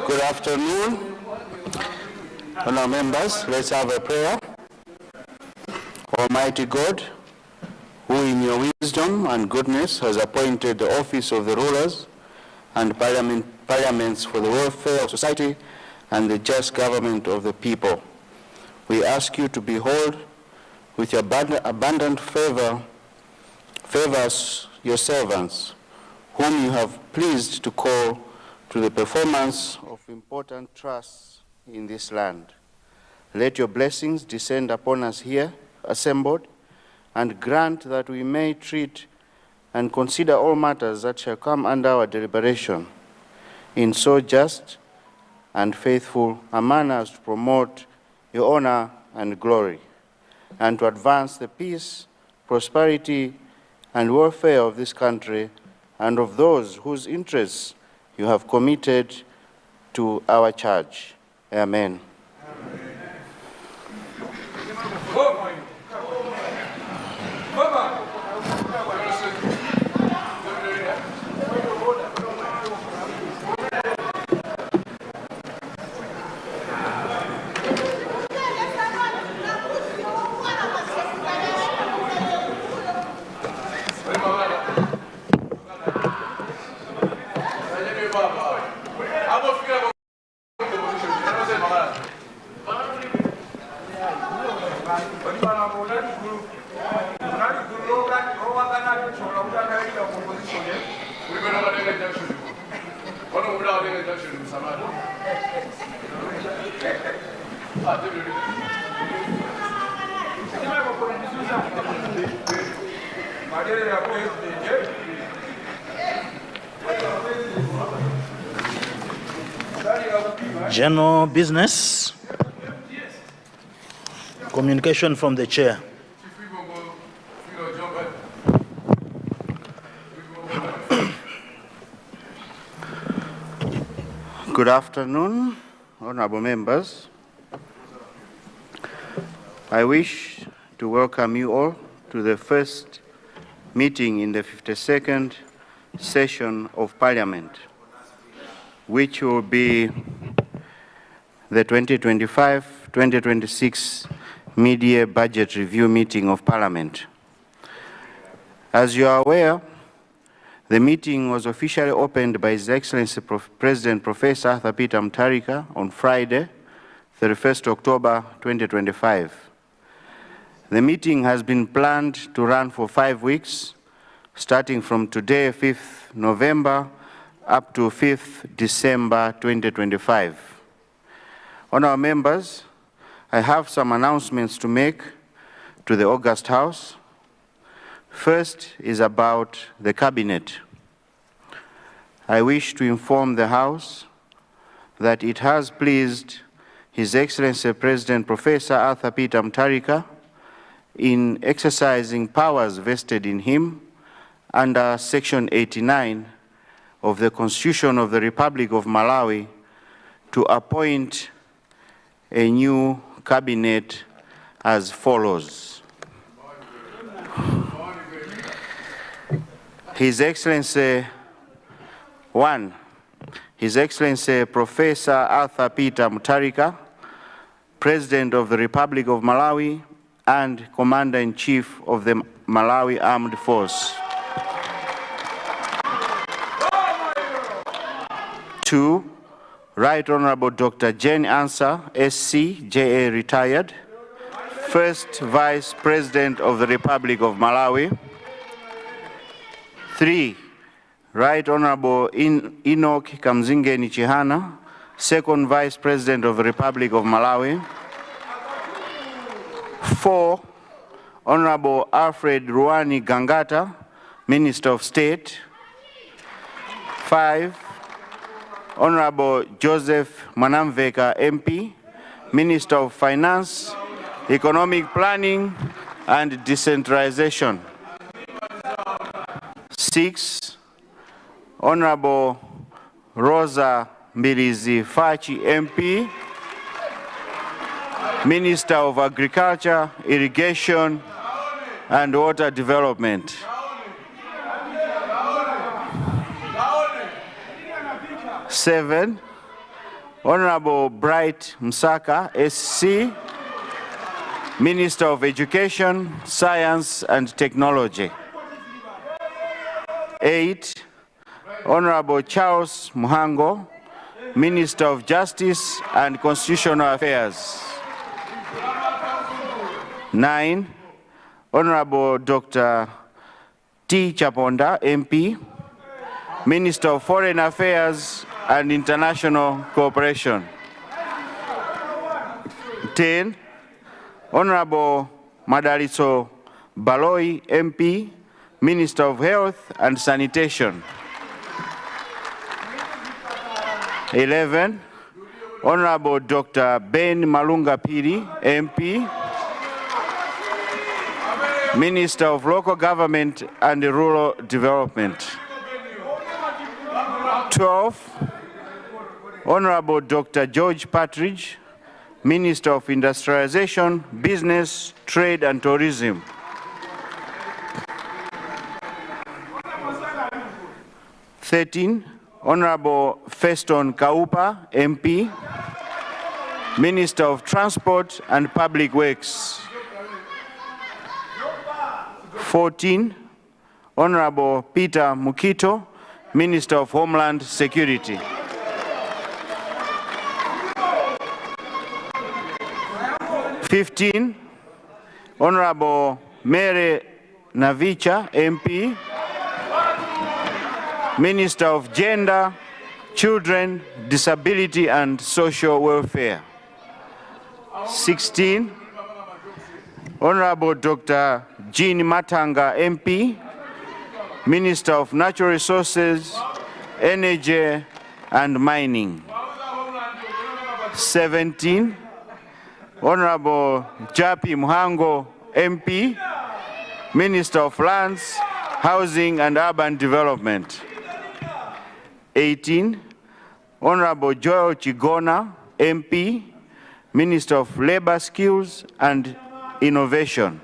Good afternoon. Honourable members, let's have a prayer. Almighty God, who in your wisdom and goodness has appointed the office of the rulers and parliaments for the welfare of society and the just government of the people, we ask you to behold with your abundant favors your servants, whom you have pleased to call to the performance of important trusts in this land. Let your blessings descend upon us here assembled, and grant that we may treat and consider all matters that shall come under our deliberation in so just and faithful a manner as to promote your honor and glory, and to advance the peace, prosperity, and welfare of this country and of those whose interests you have committed to our charge. Amen. General business. Communication from the chair. Good afternoon, honorable members. I wish to welcome you all to the first meeting in the 52nd session of Parliament, which will be the 2025-2026 mid-year budget review meeting of Parliament. As you are aware, the meeting was officially opened by His Excellency President Professor Arthur Peter Mutharika on Friday, 31st October 2025. The meeting has been planned to run for 5 weeks, starting from today, 5th November, up to 5th December 2025. Honourable members, I have some announcements to make to the August House. First is about the Cabinet. I wish to inform the House that it has pleased His Excellency President Professor Arthur Peter Mutharika in exercising powers vested in him under Section 89 of the Constitution of the Republic of Malawi to appoint a new cabinet as follows. His Excellency, 1. His Excellency Professor Arthur Peter Mutharika, President of the Republic of Malawi and Commander-in-Chief of the Malawi Armed Force. 2. Right Honorable Dr. Jane Ansah, SC, JA retired, First Vice President of the Republic of Malawi. 3. Right Honorable Enoch Kamzingeni Chihana, Second Vice President of the Republic of Malawi. 4. Honorable Alfred Ruani Gangata, Minister of State. 5. Honorable Joseph Manamveka, MP, Minister of Finance, Economic Planning and Decentralization. 6. Honorable Rosa Mbilizi Fachi, MP, Minister of Agriculture, Irrigation and Water Development. 7. Honorable Bright Msaka, SC, Minister of Education, Science and Technology. 8, Honorable Charles Muhango, Minister of Justice and Constitutional Affairs. 9, Honorable Dr. T. Chaponda, MP, Minister of Foreign Affairs and International Cooperation. 10, Honorable Madaliso Baloi, MP, Minister of Health and Sanitation. 11, Honorable Dr. Ben Malunga Piri, MP, Minister of Local Government and Rural Development. 12, Honorable Dr. George Partridge, Minister of Industrialization, Business, Trade and Tourism. 13, Honorable Feston Kaupa, MP, Minister of Transport and Public Works. 14, Honorable Peter Mukito, Minister of Homeland Security. 15, Honorable Mary Navicha, MP, Minister of Gender, Children, Disability and Social Welfare. 16, Honorable Dr. Jean Matanga, MP, Minister of Natural Resources, Energy and Mining. 17, Honorable Japi Muhango, MP, Minister of Lands, Housing and Urban Development. 18, Honorable Joel Chigona, MP, Minister of Labor Skills and Innovation.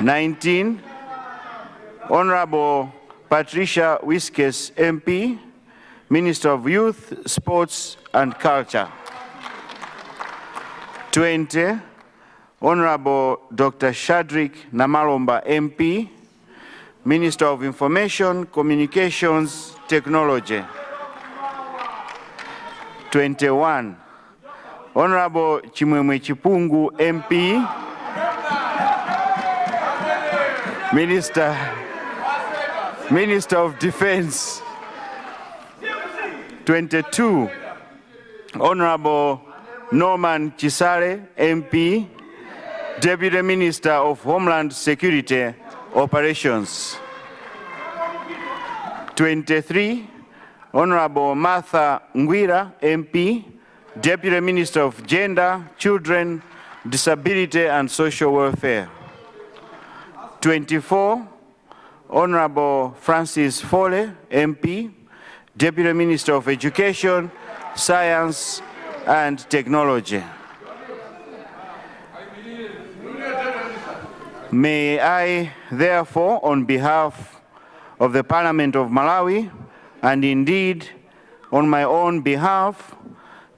19, Honorable Patricia Wiskes, MP, Minister of Youth, Sports and Culture. 20, Honorable Dr. Shadrick Namalomba, MP, Minister of Information, Communications, Technology. 21, Honorable Chimwemwe Chipungu, MP, Minister of Defense. 22, Honorable Norman Chisale, MP, Deputy Minister of Homeland Security Operations. 23, Honorable Martha Ngwira, MP, Deputy Minister of Gender, Children, Disability and Social Welfare. 24, Honorable Francis Fole, MP, Deputy Minister of Education, Science and Technology. May I, therefore, on behalf of the Parliament of Malawi, and indeed on my own behalf,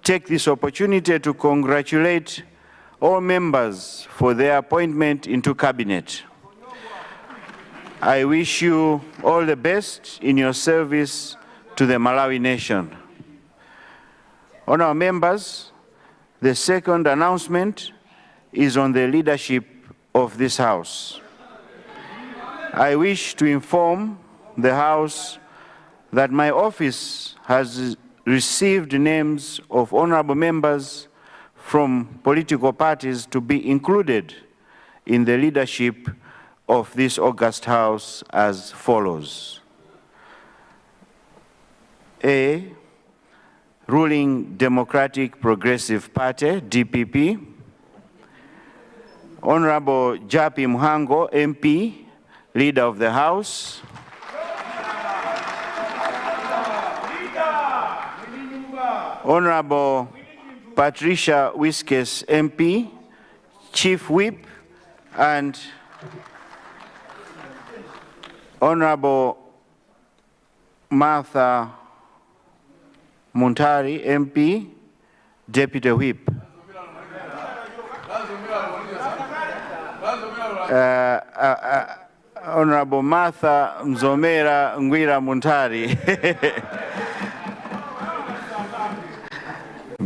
take this opportunity to congratulate all members for their appointment into Cabinet. I wish you all the best in your service to the Malawi nation. Honourable members, the second announcement is on the leadership of this House. I wish to inform the House that my office has received names of honourable members from political parties to be included in the leadership of this august House as follows. A, Ruling Democratic Progressive Party, DPP, Honorable Japi Muhango, MP, Leader of the House. Honorable Patricia Wiskes, MP, Chief Whip, and Honorable Martha Muntari, MP, Deputy Whip. Honorable Martha Mzomera Ngwira Muntari.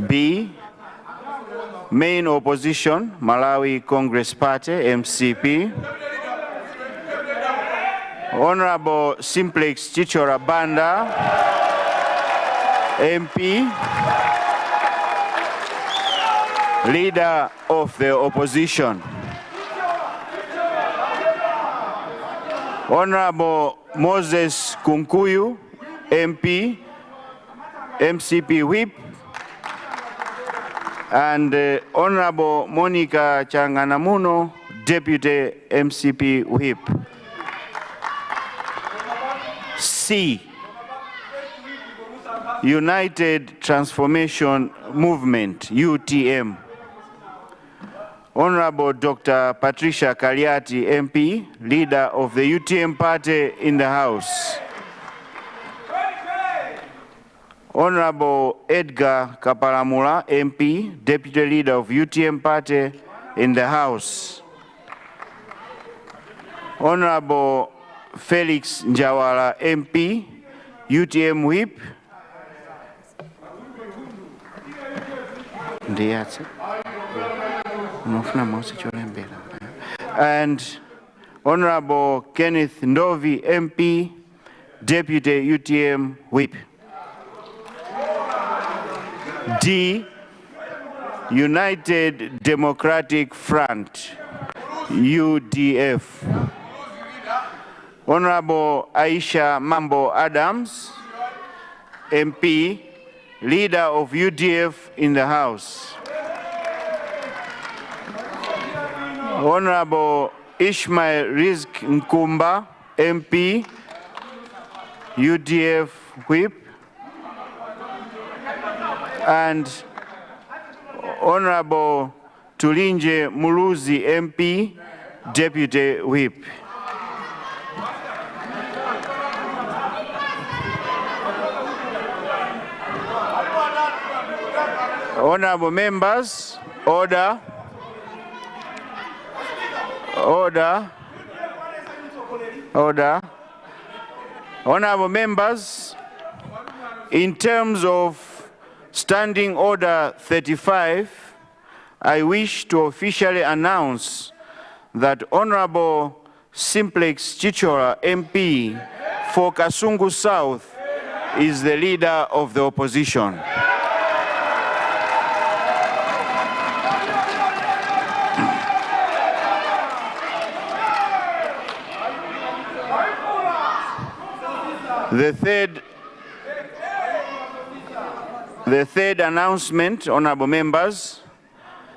B, Main Opposition, Malawi Congress Party, MCP. Honorable Simplex Chichora Banda, MP, Leader of the Opposition. Honorable Moses Kunkuyu, MP, MCP Whip, and Honorable Monica Changanamuno, Deputy MCP Whip. C, United Transformation Movement, UTM. Honorable Dr. Patricia Kaliati, MP, Leader of the UTM Party in the House. Honorable Edgar Kapalamula, MP, Deputy Leader of UTM Party in the House. Honorable Felix Njawala, MP, UTM Whip. And Honorable Kenneth Ndovi, MP, Deputy UTM Whip. D, United Democratic Front, UDF. Honorable Aisha Mambo Adams, MP, Leader of UDF in the House. Honorable Ishmael Rizk Nkumba, MP, UDF Whip. And Honorable Tulinje Muluzi, MP, Deputy Whip. Honorable members, order. Order. Order. Honorable members, in terms of Standing Order 35, I wish to officially announce that Honorable Simplex Chichora, MP for Kasungu South, is the Leader of the Opposition. The third announcement, honorable members,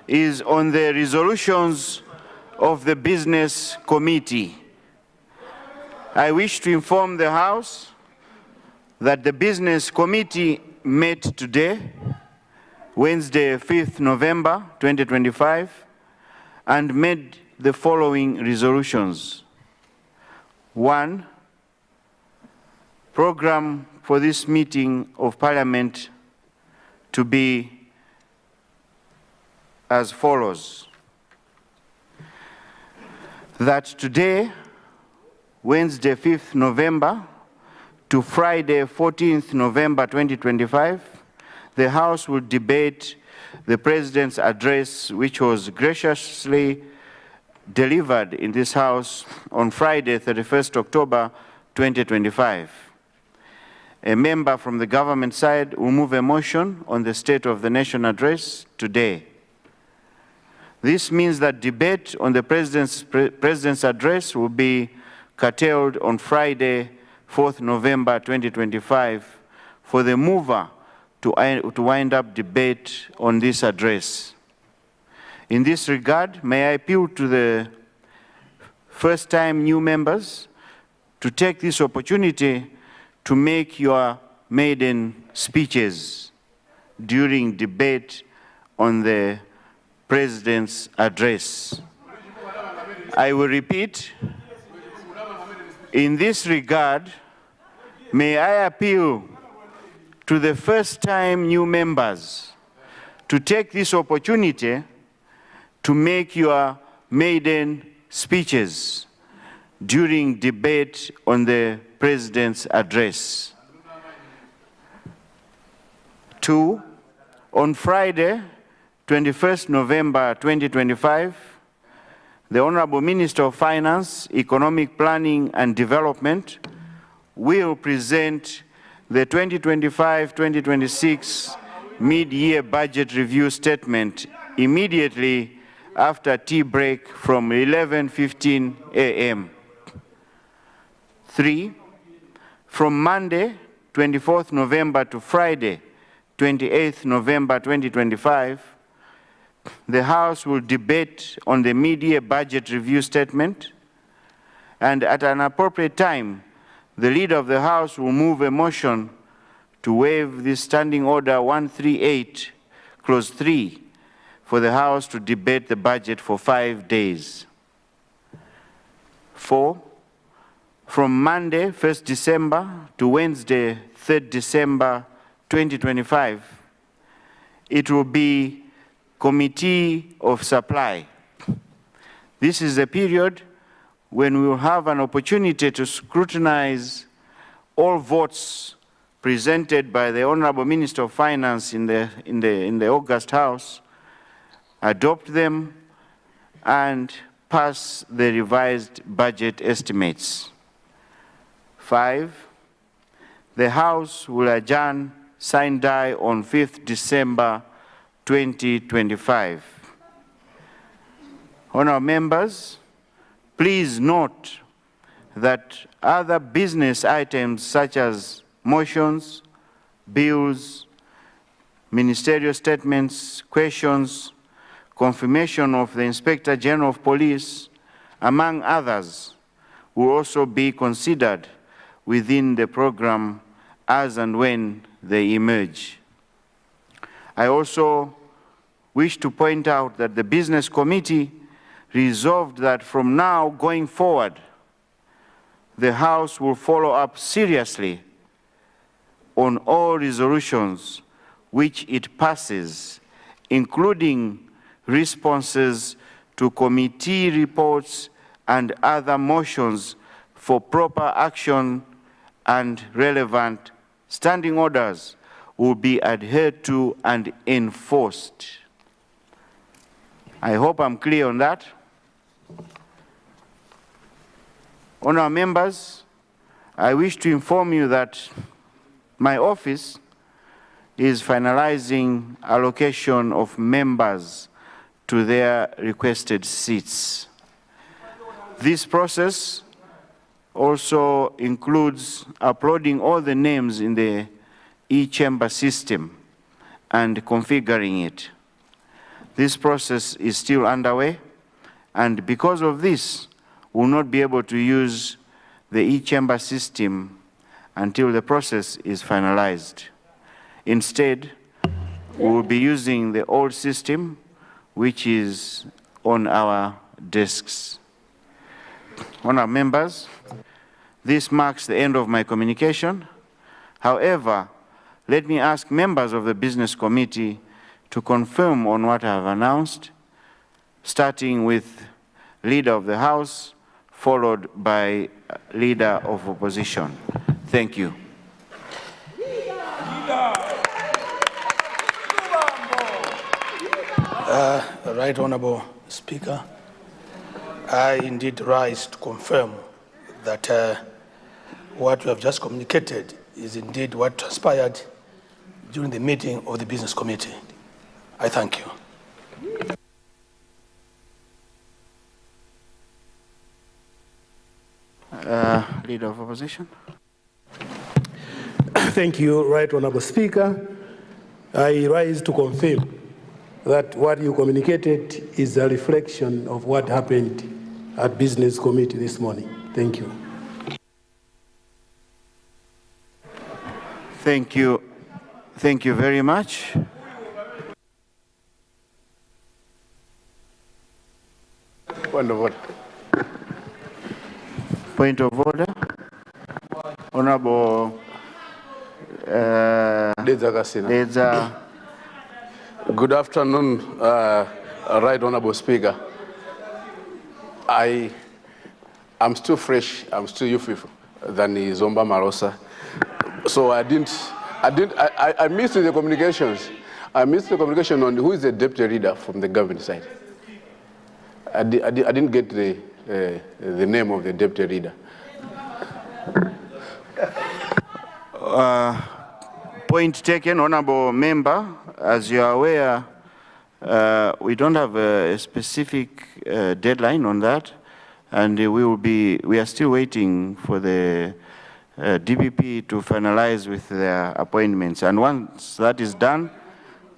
is on the resolutions of the Business Committee. I wish to inform the House that the Business Committee met today, Wednesday, 5th November 2025, and made the following resolutions. 1, program for this meeting of Parliament to be as follows. That today, Wednesday, 5th November, to Friday, 14th November 2025, the House will debate the President's address, which was graciously delivered in this House on Friday, 31st October 2025. A member from the government side will move a motion on the State of the Nation address today. This means that debate on the President's address will be curtailed on Friday, 4th November 2025, for the mover to wind up debate on this address. In this regard, may I appeal to the first-time new members to take this opportunity to make your maiden speeches during debate on the President's address. I will repeat. In this regard, may I appeal to the first-time new members to take this opportunity to make your maiden speeches during debate on the President's address. 2, on Friday, 21st November 2025, the Honorable Minister of Finance, Economic Planning and Development will present the 2025-2026 mid-year budget review statement immediately after tea break from 11:15 a.m. 3, from Monday, 24th November to Friday, 28th November 2025, the House will debate on the mid-year budget review statement, and at an appropriate time, the Leader of the House will move a motion to waive this Standing Order 138, Clause 3, for the House to debate the budget for 5 days. 4, from Monday, 1st December to Wednesday, 3rd December 2025, it will be Committee of Supply. This is a period when we will have an opportunity to scrutinize all votes presented by the Honorable Minister of Finance in the August House, adopt them, and pass the revised budget estimates. 5, the House will adjourn sine die on 5th December 2025. Honourable members, please note that other business items such as motions, bills, ministerial statements, questions, confirmation of the Inspector General of Police, among others, will also be considered within the program as and when they emerge. I also wish to point out that the Business Committee resolved that from now going forward, the House will follow up seriously on all resolutions which it passes, including responses to committee reports and other motions for proper action, and relevant standing orders will be adhered to and enforced. I hope I'm clear on that. Honourable members, I wish to inform you that my office is finalizing allocation of members to their requested seats. This process also includes uploading all the names in the e-chamber system and configuring it. This process is still underway, and because of this, we will not be able to use the e-chamber system until the process is finalized. Instead, we will be using the old system, which is on our desks. Honourable members, this marks the end of my communication. However, let me ask members of the Business Committee to confirm on what I have announced, starting with Leader of the House, followed by Leader of Opposition. Thank you. Right Honourable Speaker, I indeed rise to confirm that what you have just communicated is indeed what transpired during the meeting of the Business Committee. I thank you. Leader of Opposition. Thank you, Right Honourable Speaker. I rise to confirm that what you communicated is a reflection of what happened at Business Committee this morning. Thank you. Thank you. Thank you very much. Point of order. Point of order. Honourable Good afternoon, Right Honorable Speaker. I'm still fresh, I'm still youthful than Zomba Marosa. So I missed the communications. I missed the communication on who is the deputy leader from the government side. I didn't get the name of the deputy leader. Point taken, Honorable Member. As you are aware, we don't have a specific deadline on that, and we are still waiting for the DPP to finalize with their appointments. And once that is done,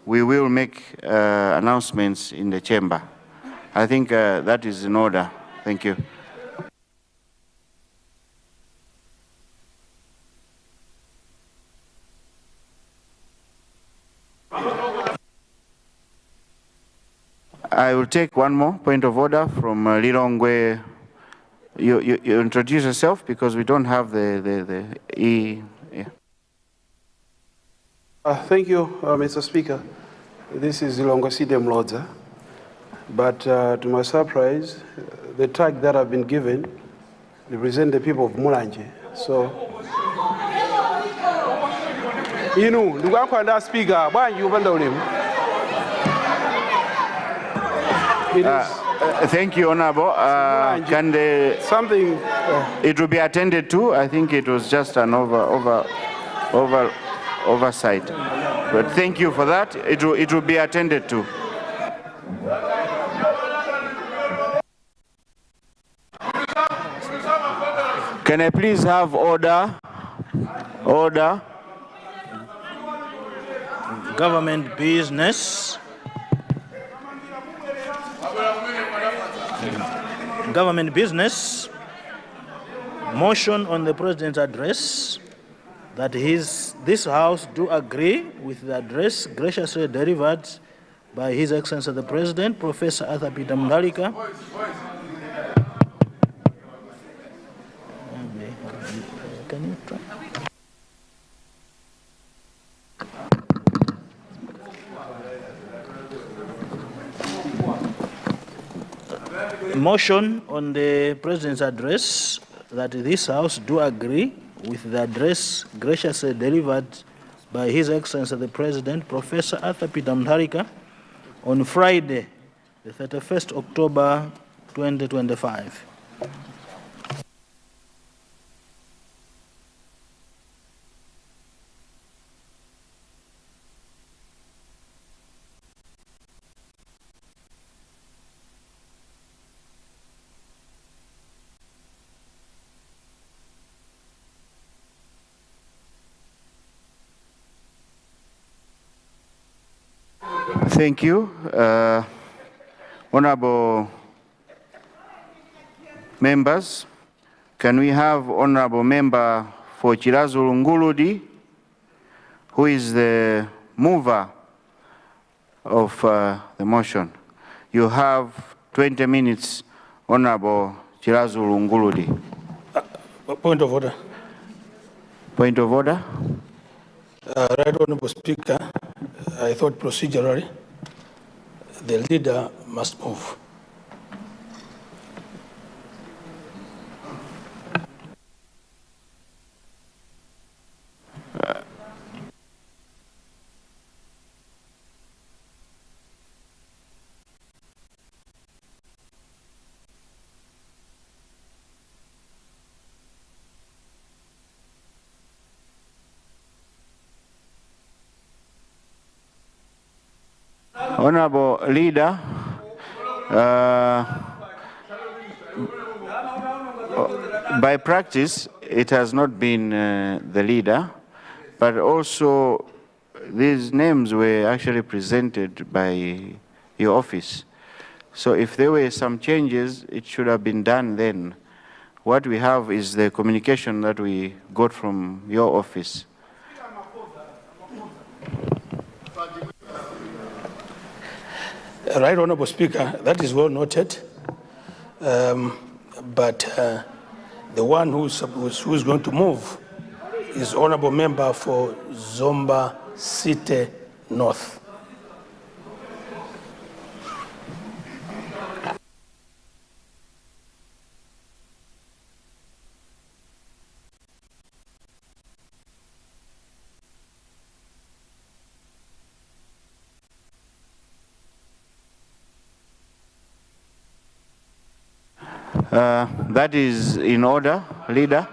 we will make announcements in the chamber. I think that is in order. Thank you. I will take one more point of order from Lilongwe. You introduce yourself because we don't have the E. Yeah. Thank you, Mr. Speaker. This is Lilongwe Sidem Lodza. But to my surprise, the tag that I've been given represent the people of Mulanje. So, you know, the one speaker, why you want thank you, Honorable. Can something? It will be attended to. I think it was just an oversight. But thank you for that. It will be attended to. Can I please have order? Order. Government business. Government business. Motion on the President's address that this House do agree with the address graciously delivered by His Excellency the President, Professor Arthur Peter Mutharika. Can you try? Motion on the President's address that this House do agree with the address graciously delivered by His Excellency the President, Professor Arthur Peter Mutharika, on Friday, the 31st October 2025. Thank you. Honorable members, can we have Honorable Member for Chirazulu Nguludi, who is the mover of the motion? You have 20 minutes, Honorable Chirazulu Nguludi. Point of order. Point of order. Right Honorable Speaker, I thought procedurally the leader must move. Honorable Leader, by practice, it has not been the leader, but also these names were actually presented by your office. So if there were some changes, it should have been done then. What we have is the communication that we got from your office. Right Honorable Speaker, that is well noted. But the one who's going to move is Honorable Member for Zomba City North. That is in order, Leader.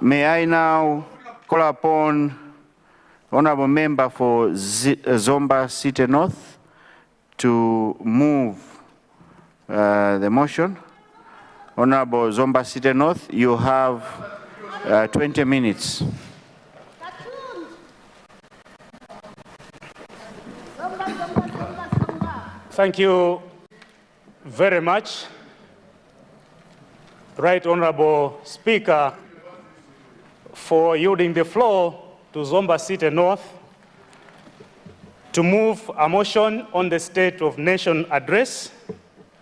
May I now call upon Honorable Member for Zomba City North to move the motion. Honorable Zomba City North, you have 20 minutes. Thank you very much. Right Honorable Speaker, for yielding the floor to Zomba City North to move a motion on the State of Nation address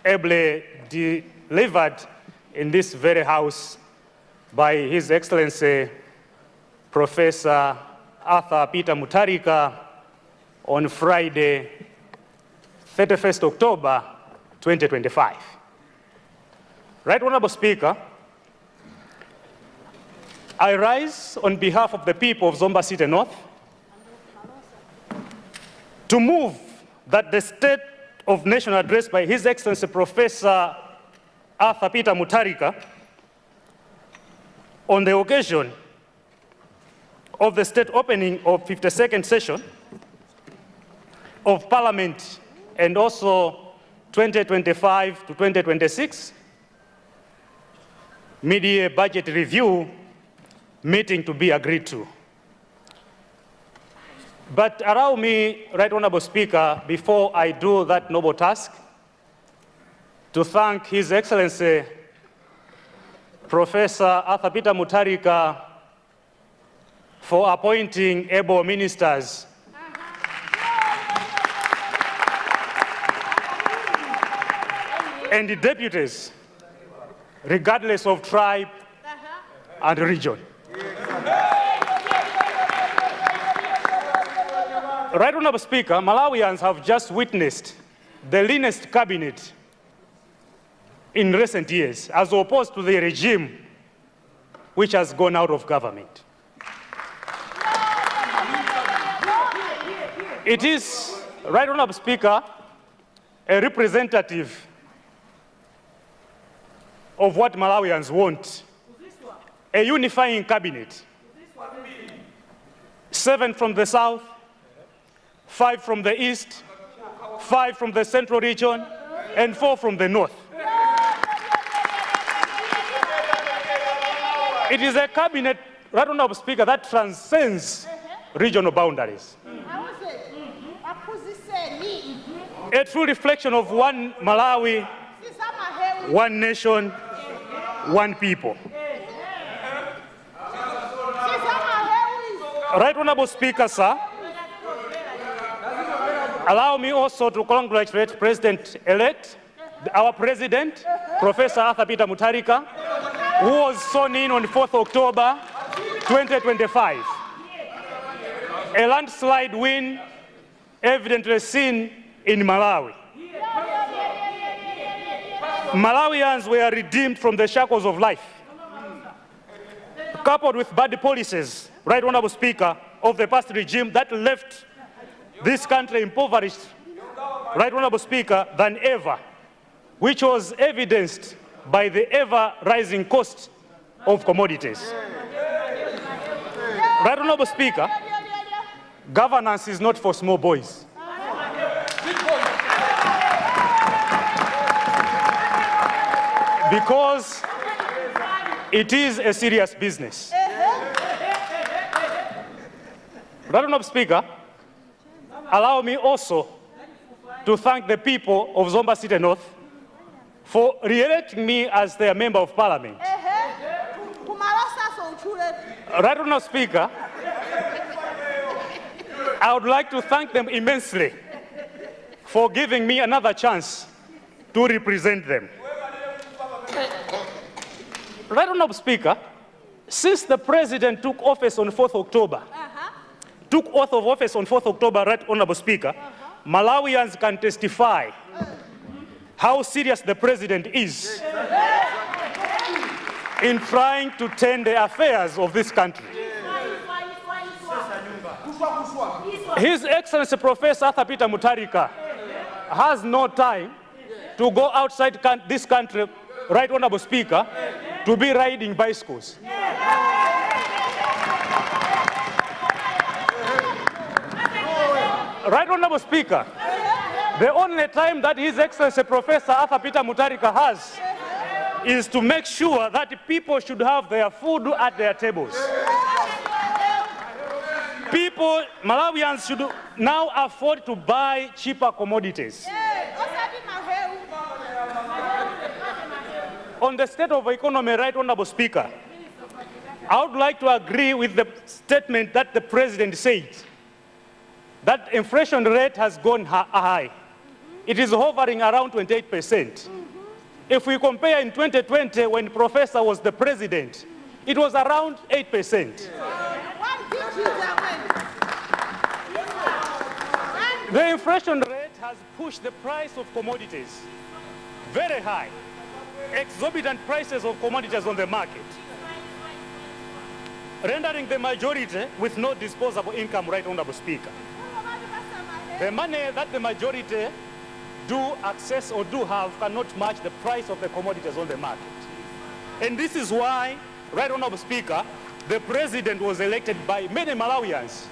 ably delivered in this very house by His Excellency Professor Arthur Peter Mutharika on Friday, 31st October 2025. Right Honorable Speaker, I rise on behalf of the people of Zomba City North to move that the State of Nation address by His Excellency Professor Arthur Peter Mutharika on the occasion of the state opening of 52nd session of Parliament and also 2025 to 2026 mid-year budget review meeting to be agreed to. But allow me, Right Honorable Speaker, before I do that noble task, to thank His Excellency Professor Arthur Peter Mutharika for appointing able ministers and the deputies, regardless of tribe and region. Right Honorable Speaker, Malawians have just witnessed the leanest cabinet in recent years, as opposed to the regime which has gone out of government. It is, Right Honorable Speaker, a representative of what Malawians want, a unifying cabinet. 7 from the south, 5 from the east, 5 from the central region, and 4 from the north. It is a cabinet, Right Honorable Speaker, that transcends regional boundaries. A true reflection of one Malawi, one nation, one people. Right Honorable Speaker, sir, allow me also to congratulate President-elect, our President, Professor Arthur Peter Mutharika, who was sworn in on 4th October 2025. A landslide win evidently seen in Malawi. Malawians were redeemed from the shackles of life, coupled with bad policies, Right Honorable Speaker, of the past regime that left this country impoverished, Right Honorable Speaker, than ever, which was evidenced by the ever-rising cost of commodities. Right Honorable Speaker, governance is not for small boys. Because it is a serious business. Right Honorable Speaker, allow me also to thank the people of Zomba City North for re-electing me as their Member of Parliament. Right Honorable Speaker, I would like to thank them immensely for giving me another chance to represent them. Right Honorable Speaker, Since the president took office on 4th October, took oath of office on 4th October, Right Honorable Speaker, Malawians can testify how serious the president is in trying to tend the affairs of this country. His Excellency Professor Athapita Mutharika has no time to go outside this country, Right Honorable Speaker, to be riding bicycles. Right Honorable Speaker, the only time that His Excellency Professor Athapita Mutharika has is to make sure that people should have their food at their tables. People, Malawians should now afford to buy cheaper commodities. On the state of economy, Right Honorable Speaker, I would like to agree with the statement that the President said, that inflation rate has gone high. It is hovering around 28%. If we compare in 2020, when Professor was the President, it was around 8%. The inflation rate has pushed the price of commodities very high. Exorbitant prices of commodities on the market, rendering the majority with no disposable income, Right Honorable Speaker. The money that the majority do access or do have cannot match the price of the commodities on the market. And this is why, Right Honorable Speaker, the President was elected by many Malawians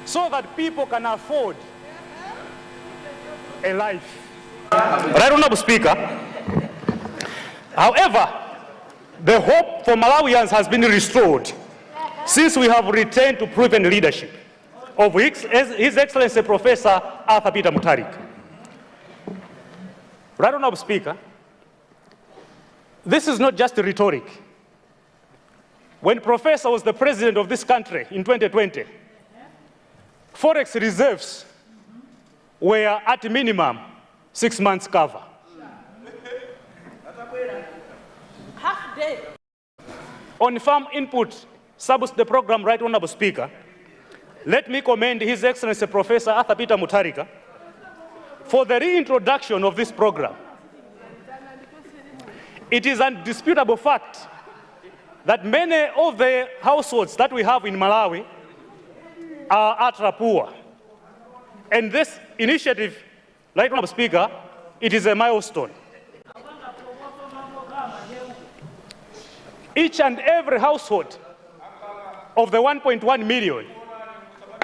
so that people can afford a life. Right Honorable Speaker, however, the hope for Malawians has been restored since we have returned to proven leadership of His Excellency Professor Athapita Mutharika. Right Honorable Speaker, this is not just rhetoric. When Professor was the President of this country in 2020, Forex reserves were at minimum 6 months cover. Half day. On farm input subsidy program, Right Honorable Speaker, let me commend His Excellency Professor Athapita Mutharika for the reintroduction of this program. It is an undisputable fact that many of the households that we have in Malawi are ultra poor. And this initiative, Right Honorable Speaker, it is a milestone. Each and every household of the 1.1 million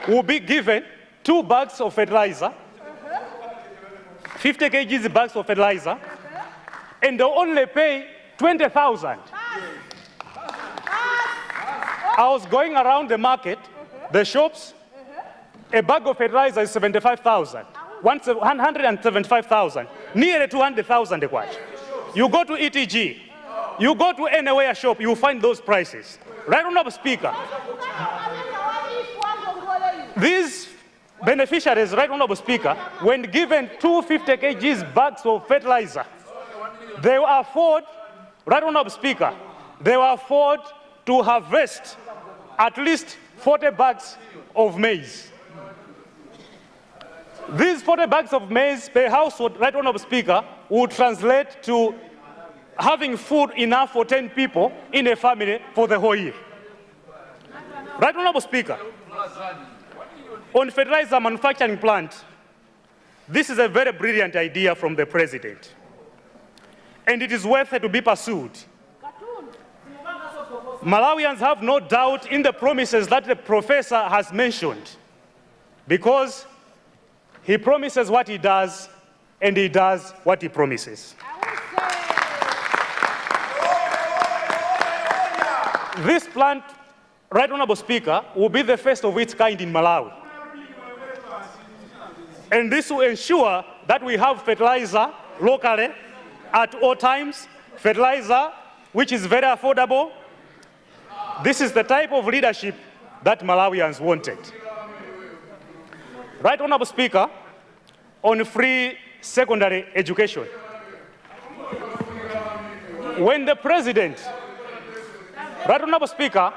will be given 2 bags of fertilizer, 50 kg bags of fertilizer, and they'll only pay 20,000. I was going around the market, the shops, a bag of fertilizer is 75,000, 175,000, nearly 200,000. You go to ETG, you go to anywhere shop, you find those prices. Right Honorable Speaker, these beneficiaries, Right Honorable Speaker, when given 250 kg bags of fertilizer, they will afford, Right Honorable Speaker, they will afford to harvest at least 40 bags of maize. These 40 bags of maize per household, Right Honorable Speaker, would translate to having food enough for 10 people in a family for the whole year. Right Honorable Speaker, on fertilizer manufacturing plant, this is a very brilliant idea from the President, and it is worth it to be pursued. Malawians have no doubt in the promises that the Professor has mentioned, because he promises what he does, and he does what he promises. This plant, Right Honorable Speaker, will be the first of its kind in Malawi. And this will ensure that we have fertilizer locally at all times, fertilizer which is very affordable. This is the type of leadership that Malawians wanted. Right Honorable Speaker, on free secondary education, when the President Right Honorable Speaker,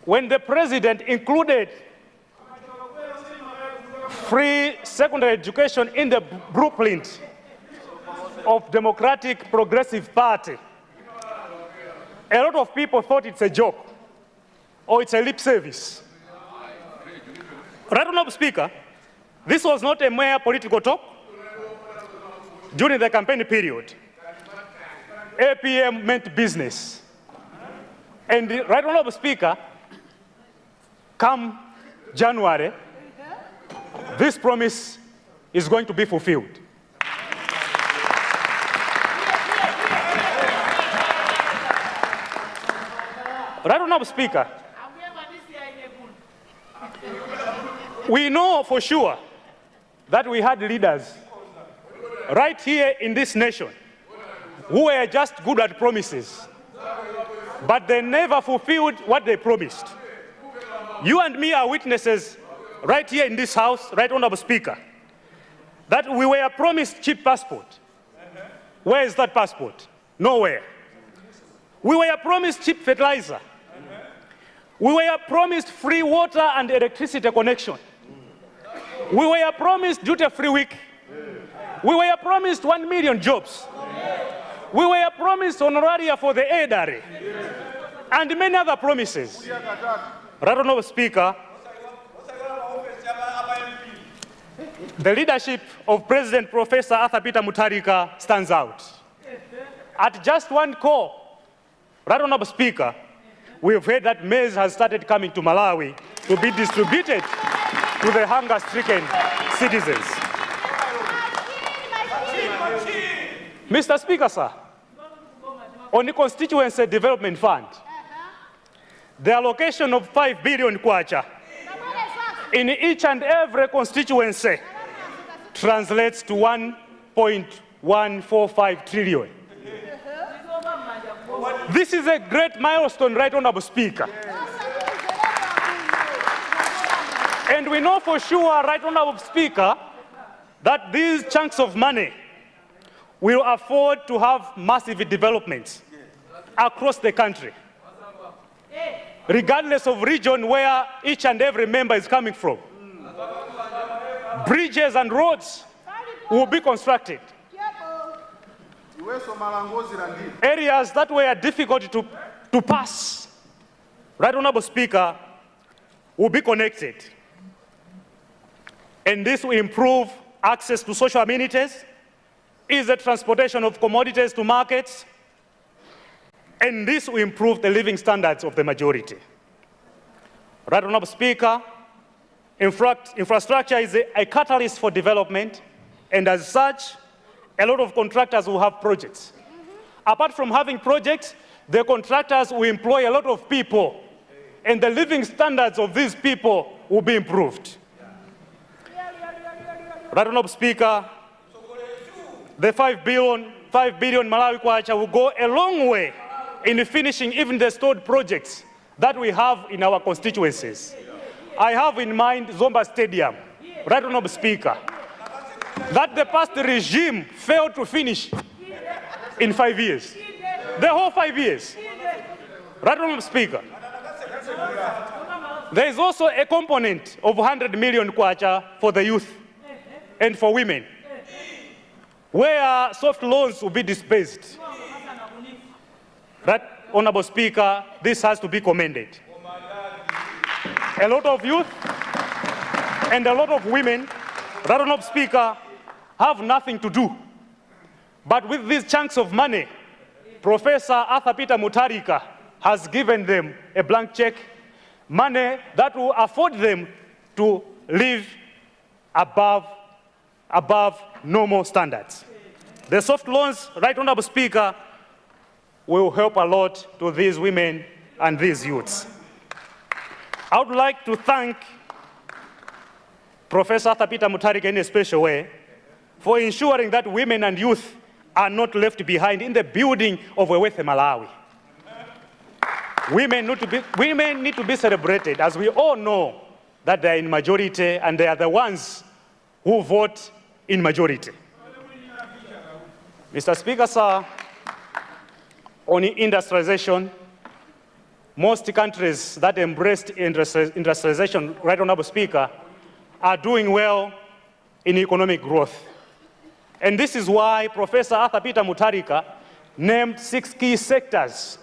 when the President included free secondary education in the blueprint of Democratic Progressive Party, a lot of people thought it's a joke or it's a lip service. Right Honorable Speaker, this was not a mere political talk. During the campaign period, APM meant business. And Right Honorable Speaker, come January, this promise is going to be fulfilled. Right Honorable Speaker, we know for sure that we had leaders right here in this nation who were just good at promises, but they never fulfilled what they promised. You and me are witnesses right here in this House, Right Honorable Speaker, that we were promised cheap passport. Where is that passport? Nowhere. We were promised cheap fertilizer. We were promised free water and electricity connection. We were promised duty-free week. We were promised 1 million jobs. We were promised honoraria for the elderly, and many other promises. Right Honorable Speaker, the leadership of President Professor Arthur Peter Mutharika stands out. At just one call, Right Honorable Speaker, we have heard that maize has started coming to Malawi to be distributed to the hunger-stricken citizens. Mr. Speaker, sir, on the Constituency Development Fund, the allocation of 5 billion kwacha in each and every constituency translates to 1.145 trillion. This is a great milestone, Right Honorable Speaker. And we know for sure, Right Honorable Speaker, that these chunks of money will afford to have massive developments across the country, regardless of region where each and every member is coming from. Bridges and roads will be constructed. Areas that were difficult to pass, Right Honorable Speaker, will be connected. And this will improve access to social amenities, ease the transportation of commodities to markets, and this will improve the living standards of the majority. Right Honorable Speaker, infrastructure is a catalyst for development, and as such, a lot of contractors will have projects. Apart from having projects, the contractors will employ a lot of people, and the living standards of these people will be improved. Right Honorable Speaker, the 5 billion Malawi kwacha will go a long way in finishing even the stored projects that we have in our constituencies. I have in mind Zomba Stadium, Right Honorable Speaker, that the past regime failed to finish in 5 years. The whole 5 years. Right Honorable Speaker. There is also a component of 100 million kwacha for the youth and for women, where soft loans will be dispersed. Right Honorable Speaker, this has to be commended. A lot of youth and a lot of women, Right Honorable Speaker, have nothing to do. But with these chunks of money, Professor Arthur Peter Mutharika has given them a blank check, money that will afford them to live above normal standards. The soft loans, Right Honorable Speaker, will help a lot to these women and these youths. I would like to thank Professor Arthur Peter Mutharika in a special way for ensuring that women and youth are not left behind in the building of a wealthy Malawi. Women need to be celebrated, as we all know that they are in majority and they are the ones who vote in majority. Mr. Speaker, sir, on industrialization, most countries that embraced industrialization, Right Honorable Speaker, are doing well in economic growth. And this is why Professor Arthur Peter Mutharika named 6 key sectors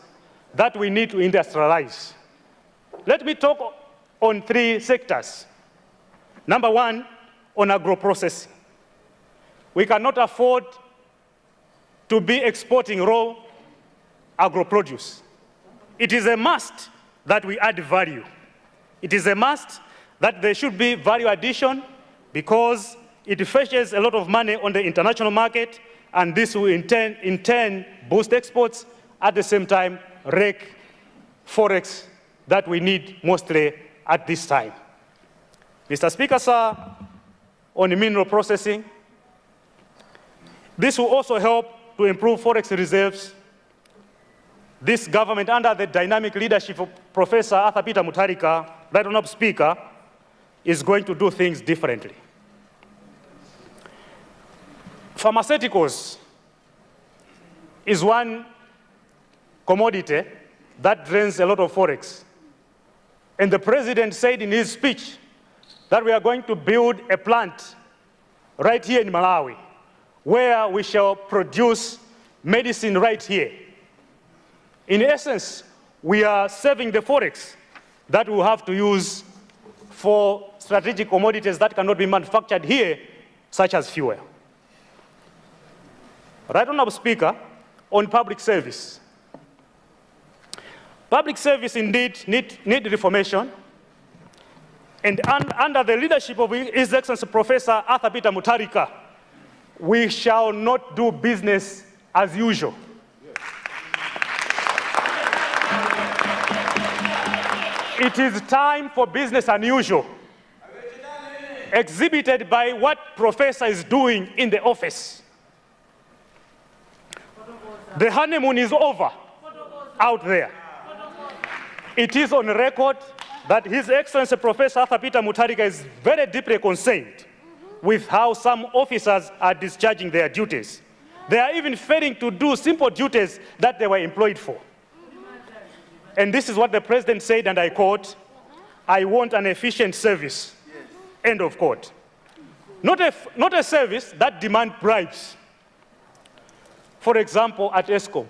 that we need to industrialize. Let me talk on 3 sectors. Number 1, on agro-processing. We cannot afford to be exporting raw agro-produce. It is a must that we add value. It is a must that there should be value addition because it fetches a lot of money on the international market, and this will in turn boost exports, at the same time wreck forex that we need mostly at this time. Mr. Speaker, sir, on mineral processing, this will also help to improve forex reserves. This government, under the dynamic leadership of Professor Arthur Peter Mutharika, Right Honorable Speaker, is going to do things differently. Pharmaceuticals is one commodity that drains a lot of forex. And the president said in his speech that we are going to build a plant right here in Malawi where we shall produce medicine right here. In essence, we are saving the forex that we have to use for strategic commodities that cannot be manufactured here, such as fuel. Right Honorable Speaker, on public service. Public service indeed need reformation, and under the leadership of His Excellency Professor Arthur Peter Mutharika, we shall not do business as usual. It is time for business unusual, exhibited by what Professor is doing in the office. The honeymoon is over out there. It is on record that His Excellency Professor Arthur Peter Mutharika is very deeply concerned with how some officers are discharging their duties. They are even failing to do simple duties that they were employed for. And this is what the president said, and I quote, "I want an efficient service." End of quote. Not a service that demands bribes. For example, at ESCOM,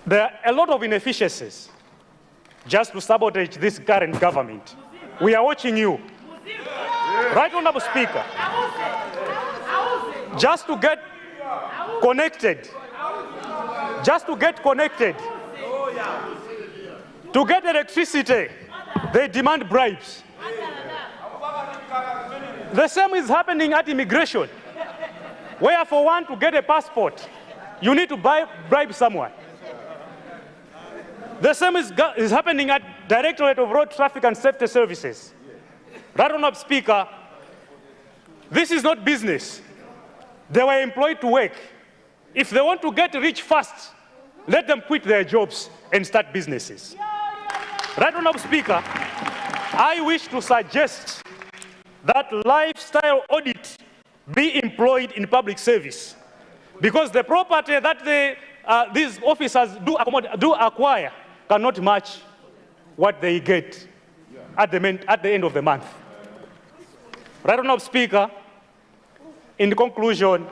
there are a lot of inefficiencies just to sabotage this current government. We are watching you. Right Honorable Speaker, just to get connected, to get electricity, they demand bribes. The same is happening at immigration, where for one to get a passport, you need to bribe someone. The same is happening at Directorate of Road Traffic and Safety Services. Right Honorable Speaker, this is not business. They were employed to work. If they want to get rich fast, let them quit their jobs and start businesses. Right Honorable Speaker, I wish to suggest that lifestyle audit be employed in public service, because the property that these officers do acquire cannot match what they get at the end of the month. Right Honorable Speaker, in conclusion,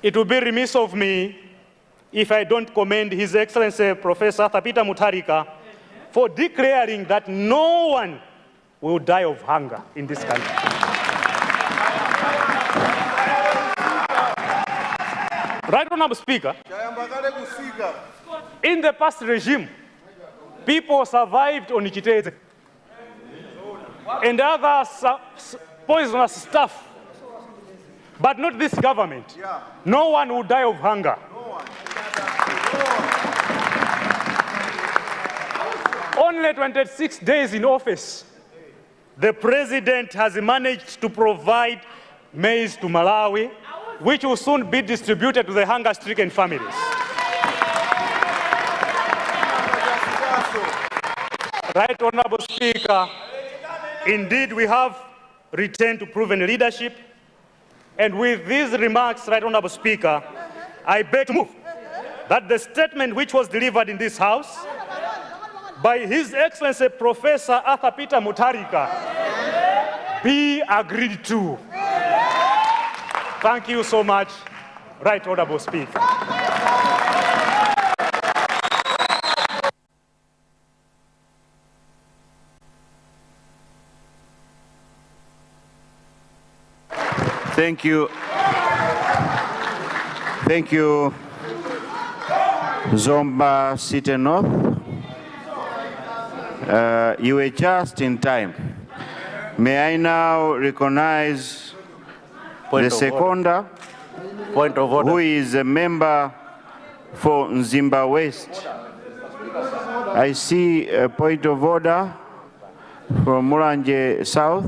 it would be remiss of me if I don't commend His Excellency Professor Arthur Peter Mutharika for declaring that no one will die of hunger in this country. Right Honorable Speaker, in the past regime, people survived on Ichiteze and other poisonous stuff, but not this government. No one will die of hunger. Only 26 days in office, the president has managed to provide maize to Malawi, which will soon be distributed to the hunger-stricken families. Right Honorable Speaker, indeed we have returned to proven leadership, and with these remarks, Right Honorable Speaker, I beg to move that the statement which was delivered in this House by His Excellency Professor Arthur Peter Mutharika be agreed to. Thank you so much, Right Honorable Speaker. Thank you. Thank you, Zomba Sitenoff. You were just in time. May I now recognize the seconder, who is a member for Mzimba West. I see a point of order from Mulanje South.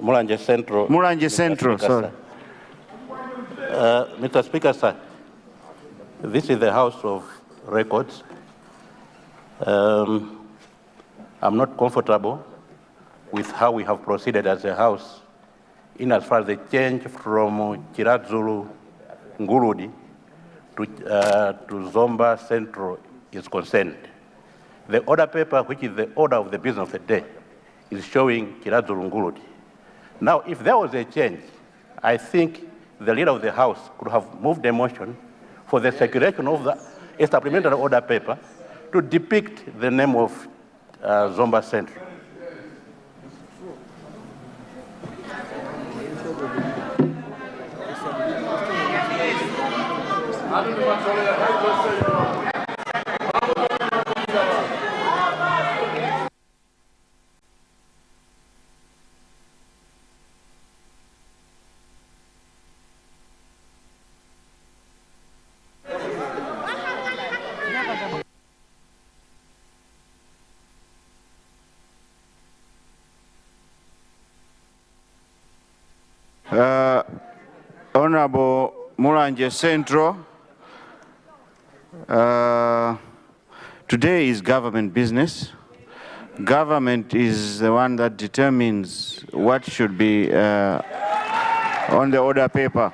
Mulanje Central. Mulanje Central, sorry. Mr. Speaker, sir, this is the House of Records. I'm not comfortable with how we have proceeded as a House in as far as the change from Chiradzulu Nguludi to Zomba Central is concerned. The order paper, which is the order of the business of the day, is showing Chiradzulu Nguludi. Now, if there was a change, I think the leader of the House could have moved a motion for the circulation of a supplementary order paper to depict the name of Zomba Central. Honorable Mulanje Central, today is government business. Government is the one that determines what should be on the order paper.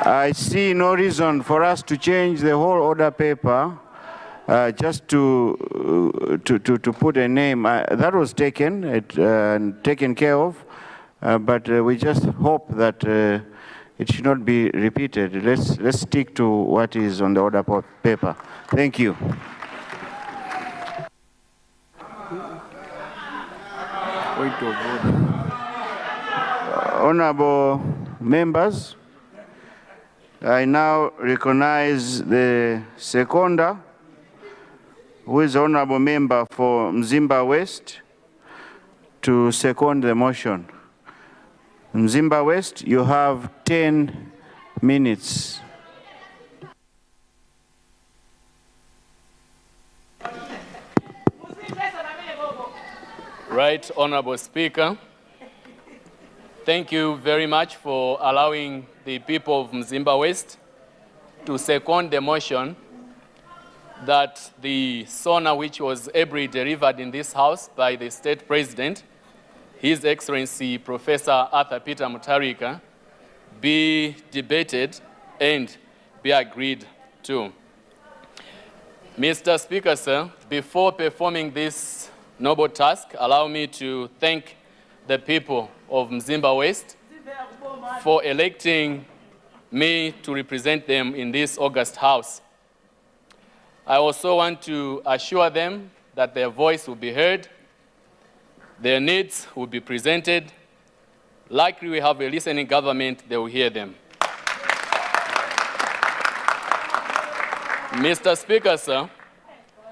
I see no reason for us to change the whole order paper just to put a name. That was taken care of, but we just hope that it should not be repeated. Let's stick to what is on the order paper. Thank you. Honorable members, I now recognize the seconder, who is honorable member for Mzimba West, to second the motion. Mzimba West, you have 10 minutes. Right, Honorable Speaker. Thank you very much for allowing the people of Mzimba West to second the motion that the SONA, which was ably delivered in this House by the State President, His Excellency Professor Arthur Peter Mutharika, be debated and be agreed to. Mr. Speaker, sir, before performing this noble task, allow me to thank the people of Mzimba West for electing me to represent them in this August House. I also want to assure them that their voice will be heard, their needs will be presented. Likely we have a listening government, they will hear them. Mr. Speaker, sir,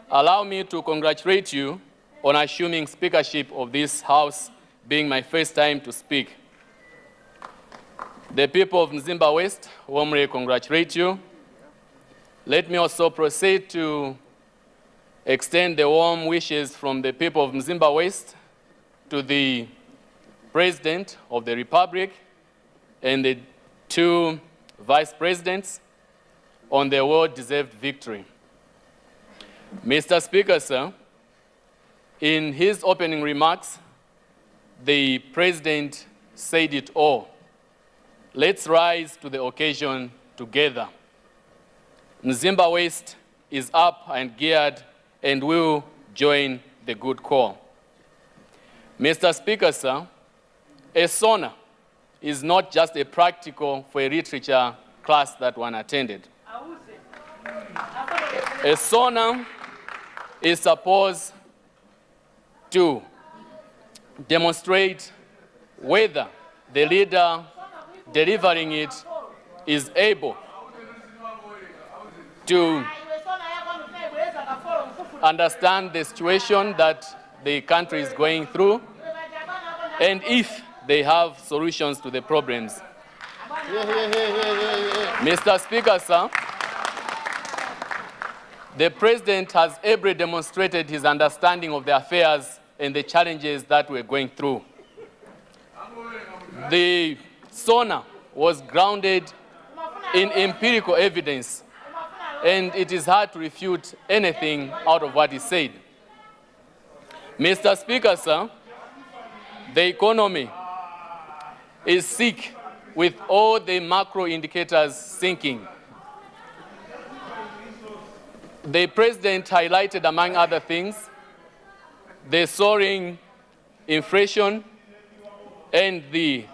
allow me to congratulate you on assuming speakership of this House, being my first time to speak. The people of Mzimba West warmly congratulate you. Let me also proceed to extend the warm wishes from the people of Mzimba West to the President of the Republic and the two Vice Presidents on their well-deserved victory. Mr. Speaker, sir, in his opening remarks, the President said it all. Let's rise to the occasion together. Mzimba West is up and geared and will join the good call. Mr. Speaker, sir, a SONA is not just a practical for a literature class that one attended. A SONA is supposed to demonstrate whether the leader delivering it is able to understand the situation that the country is going through, and if they have solutions to the problems. Mr. Speaker, sir, the President has ably demonstrated his understanding of the affairs and the challenges that we're going through. The SONA was grounded in empirical evidence, and it is hard to refute anything out of what is said. Mr. Speaker, sir, the economy is sick with all the macro indicators sinking. The President highlighted, among other things, the soaring inflation and the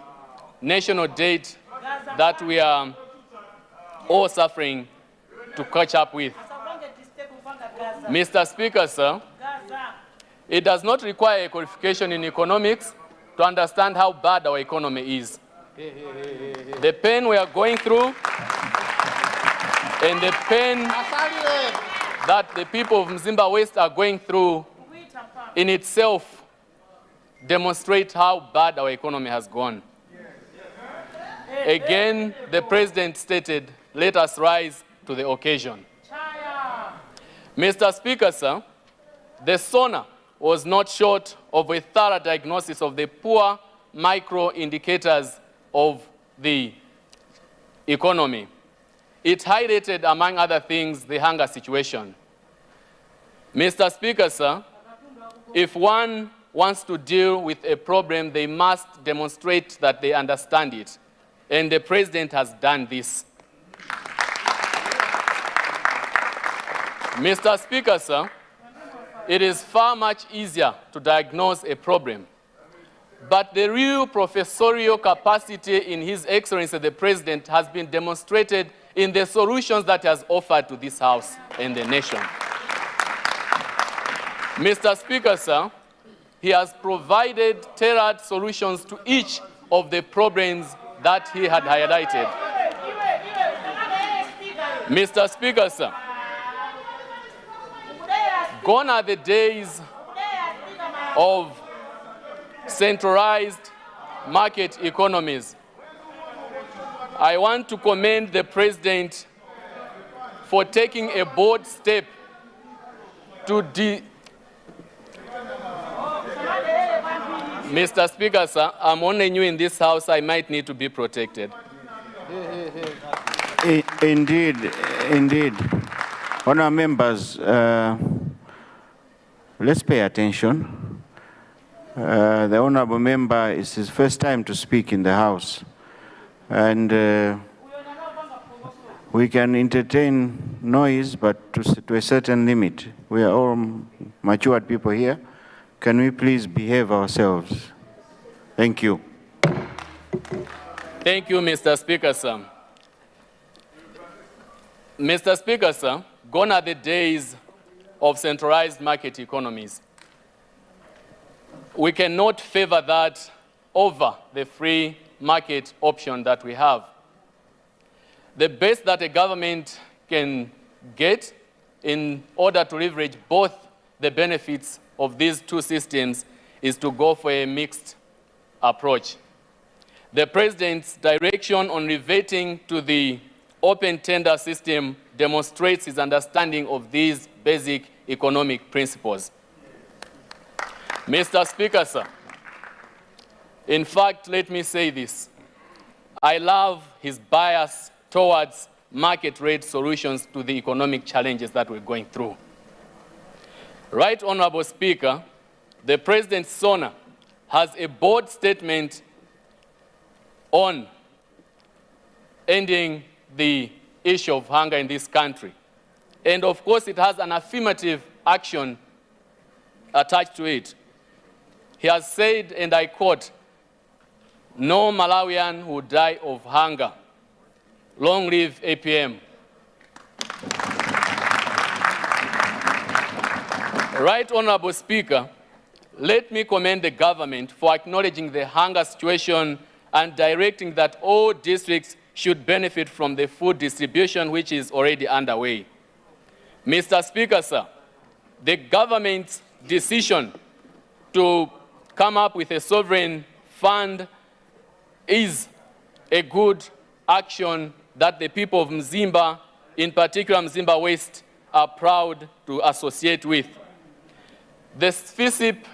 national debt that we are all suffering to catch up with. Mr. Speaker, sir, it does not require a qualification in economics to understand how bad our economy is. The pain we are going through and the pain that the people of Mzimba West are going through in itself demonstrate how bad our economy has gone. Again, the President stated, let us rise to the occasion. Mr. Speaker, sir, the SONA was not short of a thorough diagnosis of the poor micro indicators of the economy. It highlighted, among other things, the hunger situation. Mr. Speaker, sir, if one wants to deal with a problem, they must demonstrate that they understand it. And the President has done this. Mr. Speaker, sir, it is far much easier to diagnose a problem. But the real professorial capacity in His Excellency the President has been demonstrated in the solutions that he has offered to this House and the nation. Mr. Speaker, sir, he has provided tailored solutions to each of the problems that he had highlighted. Mr. Speaker, sir, gone are the days of centralized market economies. I want to commend the President for taking a bold step to Mr. Speaker, sir, I'm only new in this House. I might need to be protected. Indeed, indeed. Honourable members, let's pay attention. The honourable member, is his first time to speak in the House. And we can entertain noise, but to a certain limit. We are all matured people here. Can we please behave ourselves? Thank you. Thank you, Mr. Speaker, sir. Mr. Speaker, sir, gone are the days of centralized market economies. We cannot favor that over the free market option that we have. The best that a government can get in order to leverage both the benefits of these two systems is to go for a mixed approach. The President's direction on reverting to the open tender system demonstrates his understanding of these basic economic principles. Mr. Speaker, sir, in fact, let me say this. I love his bias towards market rate solutions to the economic challenges that we're going through. Right Honourable Speaker, the President's SONA has a bold statement on ending the issue of hunger in this country. And of course, it has an affirmative action attached to it. He has said, and I quote, "No Malawian will die of hunger. Long live APM." Right Honorable Speaker, let me commend the government for acknowledging the hunger situation and directing that all districts should benefit from the food distribution which is already underway. Mr. Speaker, sir, the government's decision to come up with a sovereign fund is a good action that the people of Mzimba, in particular Mzimba West, are proud to associate with. The FISIP,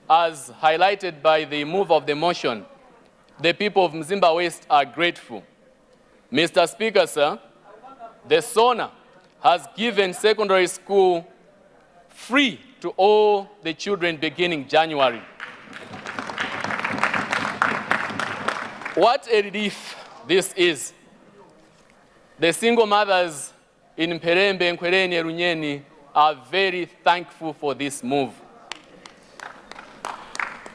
as highlighted by the move of the motion, the people of Mzimba West are grateful. Mr. Speaker, sir, the SONA has given secondary school free to all the children beginning January. What a relief this is. The single mothers in Mperembe, Nkwereni, Runyeni are very thankful for this move.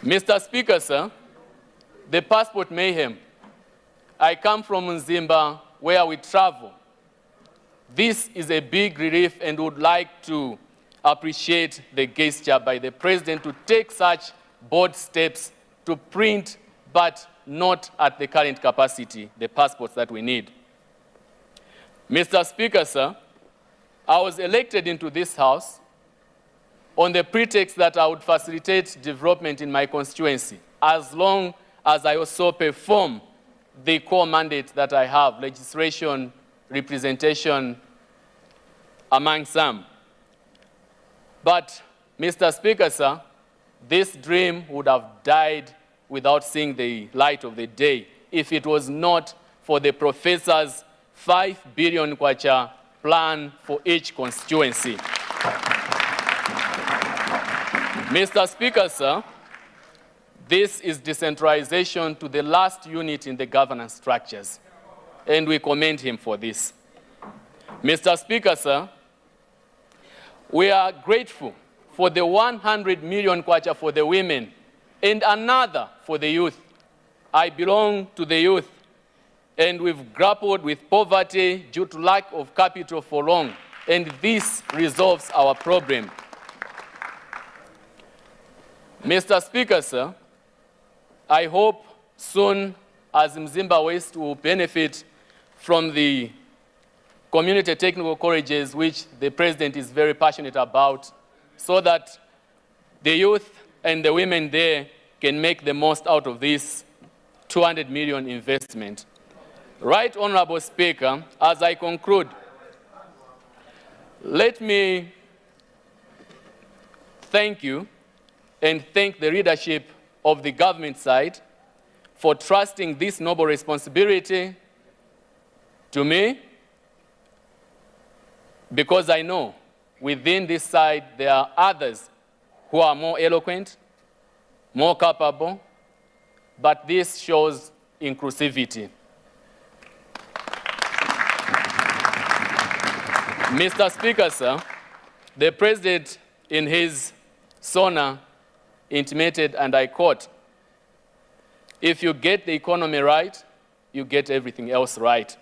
Mr. Speaker, sir, the passport mayhem. I come from Mzimba, where we travel. This is a big relief and would like to appreciate the gesture by the President to take such bold steps to print, but not at the current capacity, the passports that we need. Mr. Speaker, sir, I was elected into this House on the pretext that I would facilitate development in my constituency, as long as I also perform the core mandate that I have, legislation, representation, among some. But, Mr. Speaker, sir, this dream would have died without seeing the light of the day if it was not for the professor's 5 billion kwacha plan for each constituency. Mr. Speaker, sir, this is decentralization to the last unit in the governance structures, and we commend him for this. Mr. Speaker, sir, we are grateful for the 100 million kwacha for the women and another for the youth. I belong to the youth, and we've grappled with poverty due to lack of capital for long, and this resolves our problem. Mr. Speaker, sir, I hope soon as Mzimba West will benefit from the community technical colleges, which the President is very passionate about, so that the youth and the women there can make the most out of this 200 million investment. Right Honorable Speaker, as I conclude, let me thank you and thank the leadership of the government side for trusting this noble responsibility to me, because I know within this side there are others who are more eloquent, more capable, but this shows inclusivity. Mr. Speaker, sir, the President in his SONA intimated, and I quote, "If you get the economy right, you get everything else right."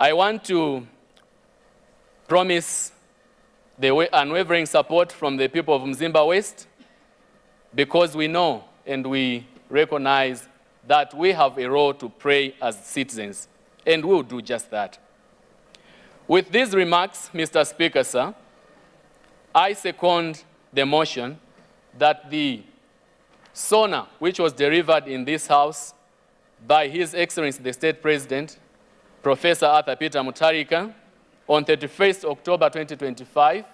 I want to promise the unwavering support from the people of Mzimba West, because we know and we recognize that we have a role to play as citizens, and we will do just that. With these remarks, Mr. Speaker, sir, I second the motion that the SONA, which was delivered in this House by His Excellency the State President, Professor Arthur Peter Mutharika, on 31st October 2025,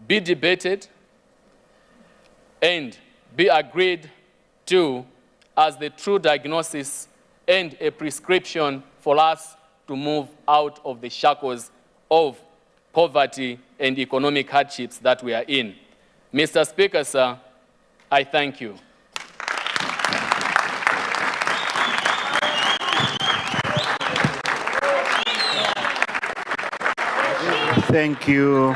be debated and be agreed to as the true diagnosis and a prescription for us to move out of the shackles of poverty and economic hardships that we are in. Mr. Speaker, sir, I thank you. Thank you.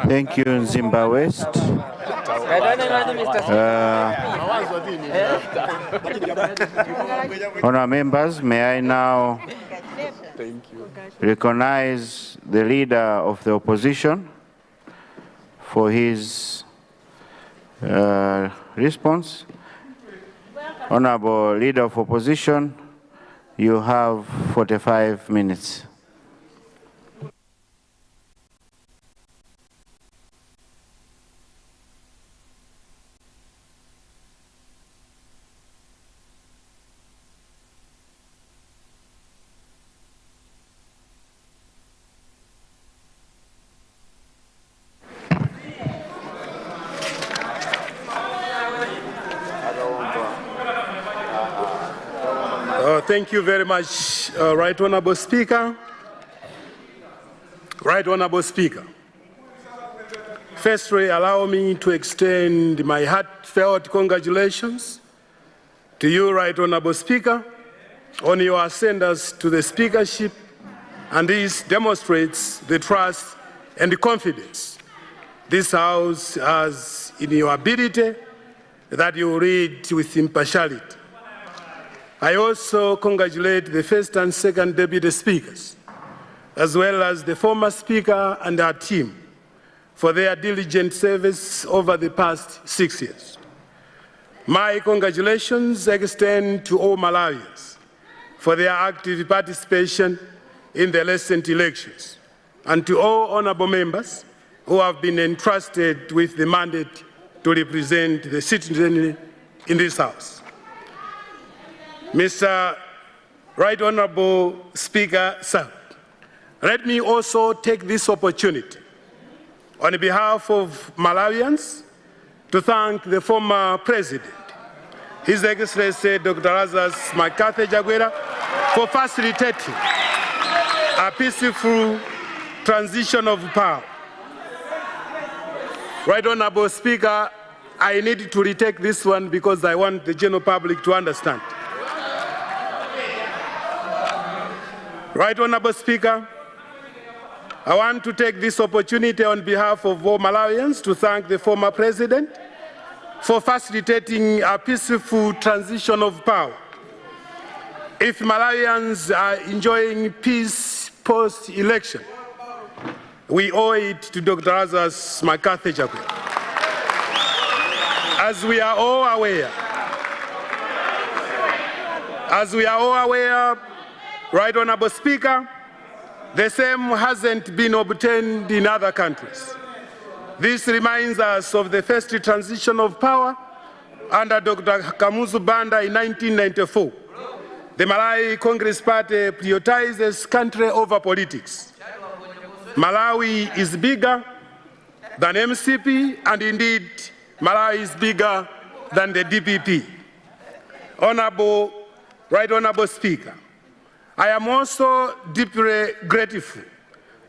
Thank you, Nzimba West. Honourable members, may I now recognize the leader of the opposition for his response. Honourable Leader of Opposition, you have 45 minutes. Thank you very much, Right Honourable Speaker. Right Honourable Speaker. Firstly, allow me to extend my heartfelt congratulations to you, Right Honourable Speaker, on your ascendance to the speakership, and this demonstrates the trust and the confidence this House has in your ability that you lead with impartiality. I also congratulate the first and second deputy speakers, as well as the former speaker and our team for their diligent service over the past 6 years. My congratulations extend to all Malawians for their active participation in the recent elections, and to all honourable members who have been entrusted with the mandate to represent the citizenry in this House. Mr. Right Honourable Speaker, sir, let me also take this opportunity on behalf of Malawians to thank the former President, His Excellency Dr. Lazarus McCarthy Jagwera, for facilitating a peaceful transition of power. Right Honourable Speaker, I need to retake this one because I want the general public to understand. Right Honourable Speaker, I want to take this opportunity on behalf of all Malawians to thank the former President for facilitating a peaceful transition of power. If Malawians are enjoying peace post-election, we owe it to Dr. Lazarus McCarthy Jagwera. As we are all aware, Right Honourable Speaker, the same hasn't been obtained in other countries. This reminds us of the first transition of power under Dr. Kamuzu Banda in 1994. The Malawi Congress Party prioritizes country over politics. Malawi is bigger than MCP, and indeed, Malawi is bigger than the DPP. Right Honourable Speaker, I am also deeply grateful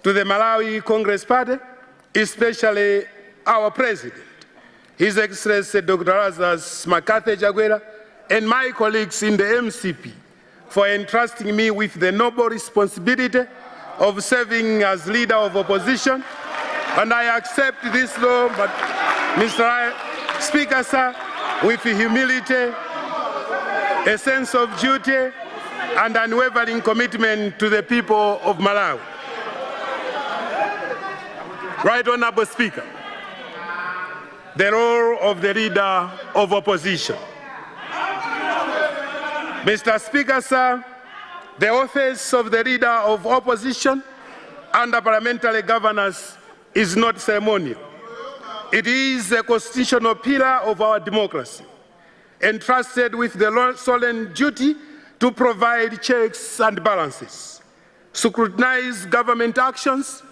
to the Malawi Congress Party, especially our President, His Excellency Dr. Lazarus McCarthy Jagwera, and my colleagues in the MCP for entrusting me with the noble responsibility of serving as leader of opposition. And I accept this law, but Mr. Speaker, sir, with humility, a sense of duty, and unwavering commitment to the people of Malawi. Right Honourable Speaker, the role of the leader of opposition. Mr. Speaker, sir, the office of the leader of opposition under parliamentary governance is not ceremonial. It is a constitutional pillar of our democracy, entrusted with the solemn duty to provide checks and balances, scrutinize government actions,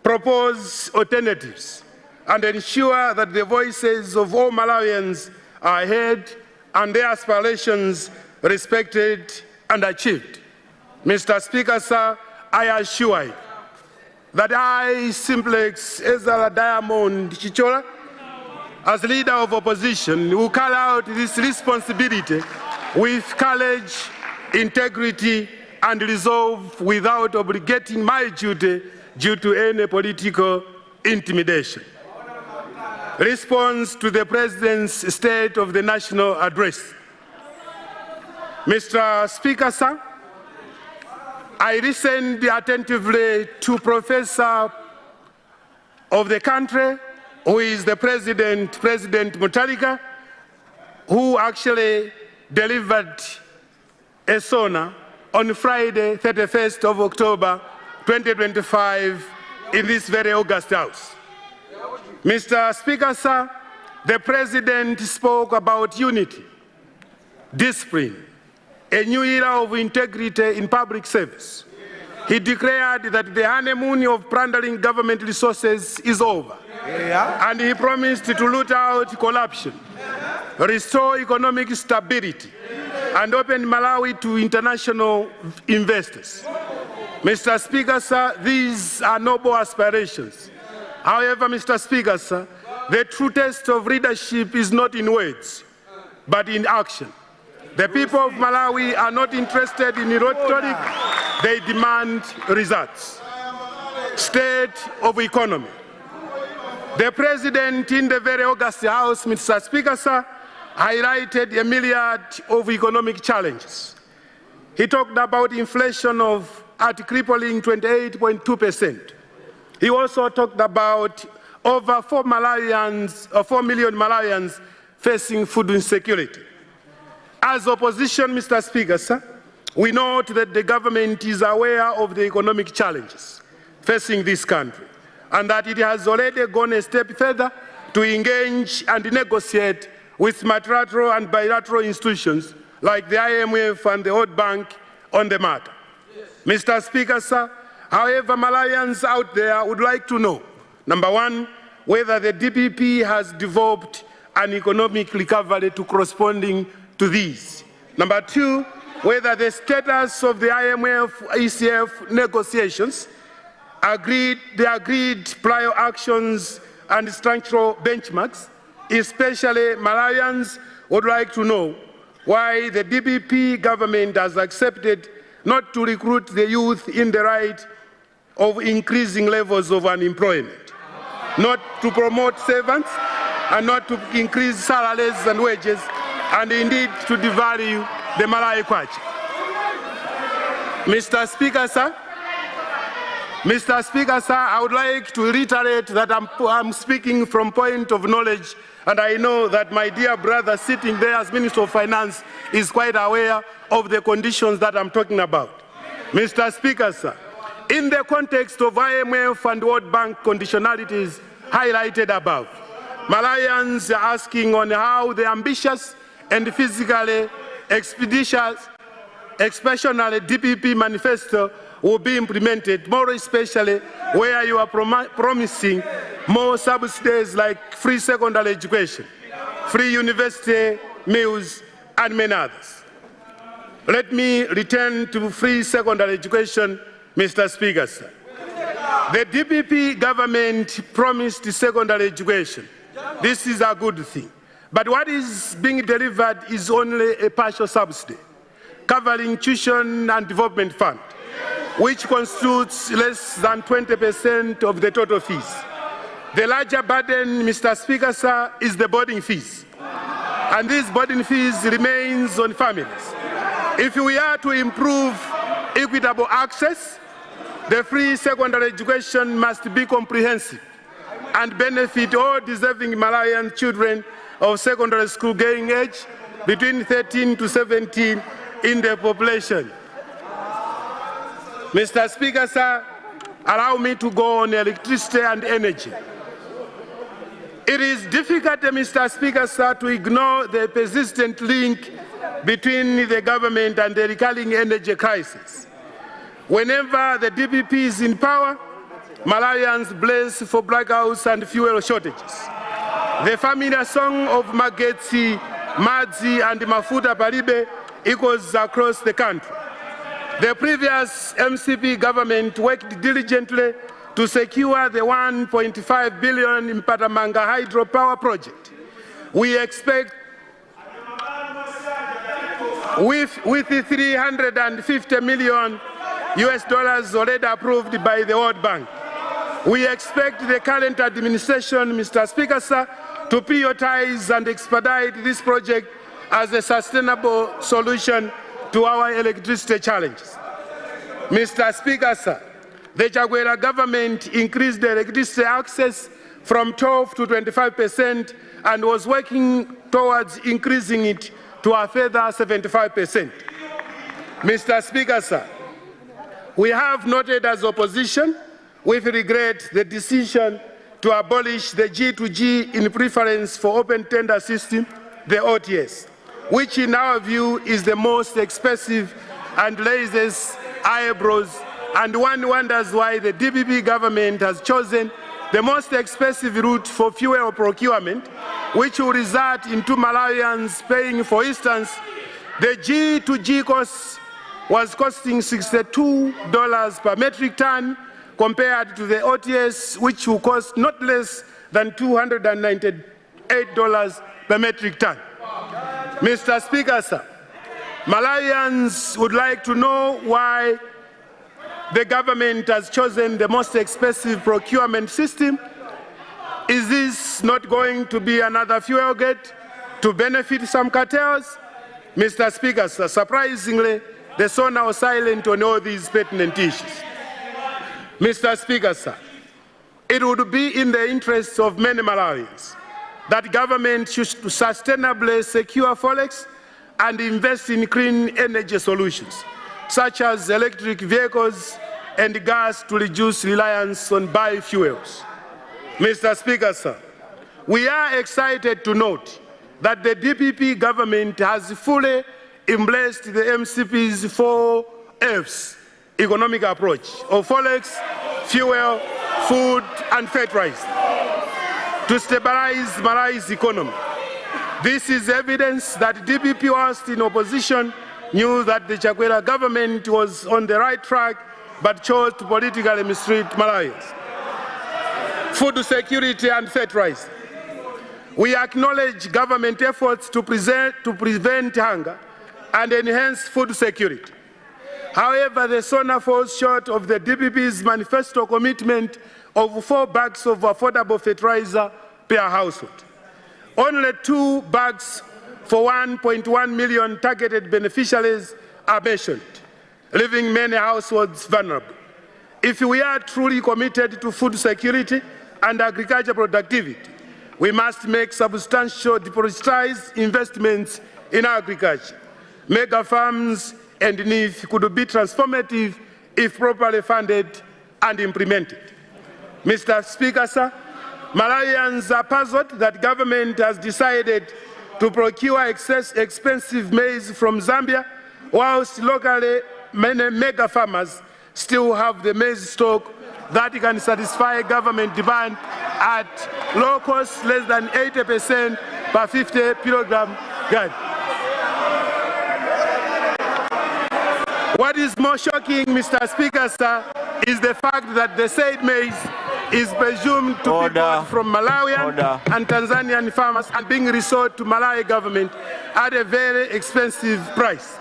propose alternatives, and ensure that the voices of all Malawians are heard and their aspirations respected and achieved. Mr. Speaker, sir, I assure you that I, Simplex Ezra Diamond Chichola, as leader of opposition, will carry out this responsibility with courage integrity, and resolve without obligating my duty due to any political intimidation. Response to the President's State of the National Address. Mr. Speaker, sir, I listened attentively to Professor of the country, who is the President Mutharika, who actually delivered a sona on Friday, 31st of October, 2025, in this very august House. Mr. Speaker, sir, the President spoke about unity, discipline, a new era of integrity in public service. He declared that the honeymoon of plundering government resources is over. And he promised to root out corruption, restore economic stability, and open Malawi to international investors. Mr. Speaker, sir, these are noble aspirations. However, Mr. Speaker, sir, the true test of leadership is not in words, but in action. The people of Malawi are not interested in rhetoric, they demand results. State of economy. The President in the very august House, Mr. Speaker, sir, highlighted a myriad of economic challenges. He talked about inflation at crippling 28.2%. He also talked about over 4 million Malawians facing food insecurity. As opposition, Mr. Speaker, sir, we note that the government is aware of the economic challenges facing this country, and that it has already gone a step further to engage and negotiate with multilateral and bilateral institutions like the IMF and the World Bank on the matter. Mr. Speaker, sir, however, Malawians out there would like to know, number one, whether the DPP has developed an economic recovery to corresponding to these. Number two, whether the status of the IMF-ECF negotiations, the agreed prior actions and structural benchmarks, especially Malawians would like to know why the DPP government has accepted not to recruit the youth in the right of increasing levels of unemployment, not to promote servants, and not to increase salaries and wages, and indeed to devalue the Malawi kwacha. Mr. Speaker, sir, I would like to reiterate that I'm speaking from point of knowledge, and I know that my dear brother sitting there as Minister of Finance is quite aware of the conditions that I'm talking about. Mr. Speaker, sir, in the context of IMF and World Bank conditionalities highlighted above, Malawians are asking on how the ambitious and physically expeditious, exceptionally DPP manifesto will be implemented, more especially where you are promising more subsidies like free secondary education, free university meals, and many others. Let me return to free secondary education, Mr. Speaker, sir. The DPP government promised secondary education. This is a good thing. But what is being delivered is only a partial subsidy, covering tuition and development fund, which constitutes less than 20% of the total fees. The larger burden, Mr. Speaker, sir, is the boarding fees. And these boarding fees remains on families. If we are to improve equitable access, the free secondary education must be comprehensive and benefit all deserving Malawian children of secondary school going age between 13 to 17 in the population. Mr. Speaker, sir, allow me to go on electricity and energy. It is difficult, Mr. Speaker, sir, to ignore the persistent link between the government and the recurring energy crisis. Whenever the DPP is in power, Malawians blaze for blackouts and fuel shortages. The familiar song of Magetsi, Madzi, and Mafuta Palibe echoes across the country. The previous MCP government worked diligently to secure the 1.5 billion Mpatamanga hydropower project. We expect with the 350 million US dollars already approved by the World Bank. We expect the current administration, Mr. Speaker, sir, to prioritize and expedite this project as a sustainable solution to our electricity challenges. Mr. Speaker, sir, the Chakwera government increased the electricity access from 12 to 25% and was working towards increasing it to a further 75%. Mr. Speaker, sir, we have noted as opposition with regret the decision to abolish the G2G in preference for open tender system, the OTS, which in our view is the most expensive and raises eyebrows, and one wonders why the DPP government has chosen the most expensive route for fuel procurement, which will result in Malawians paying. For instance, the G2G cost was costing $62 per metric ton compared to the OTS, which will cost not less than $298 per metric ton. Mr. Speaker, sir, Malawians would like to know why the government has chosen the most expensive procurement system. Is this not going to be another fuel gate to benefit some cartels? Mr. Speaker, sir, surprisingly, the SONA was silent on all these pertinent issues. Mr. Speaker, sir, it would be in the interests of many Malawians that government should sustainably secure forex and invest in clean energy solutions, such as electric vehicles and gas to reduce reliance on biofuels. Mr. Speaker, sir, we are excited to note that the DPP government has fully embraced the MCP's 4 F's economic approach of forex, fuel, food, and fertilizer to stabilize Malawi's economy. This is evidence that DPP, whilst in opposition, knew that the Chakwera government was on the right track but chose to politically mistreat Malawians. Food security and fertilizer. We acknowledge government efforts to prevent hunger and enhance food security. However, the SONA falls short of the DPP's manifesto commitment of 4 bags of affordable fertilizer per household. Only 2 bags for 1.1 million targeted beneficiaries are mentioned, leaving many households vulnerable. If we are truly committed to food security and agriculture productivity, we must make substantial depositized investments in agriculture. Mega farms and NIF could be transformative if properly funded and implemented. Mr. Speaker, sir, Malawians are puzzled that government has decided to procure expensive maize from Zambia, whilst locally many mega farmers still have the maize stock that can satisfy government demand at low cost, less than 80% per 50 kilogram guide. What is more shocking, Mr. Speaker, sir, is the fact that the said maize is presumed to be bought from Malawian and Tanzanian farmers and being resold to Malawi government at a very expensive price.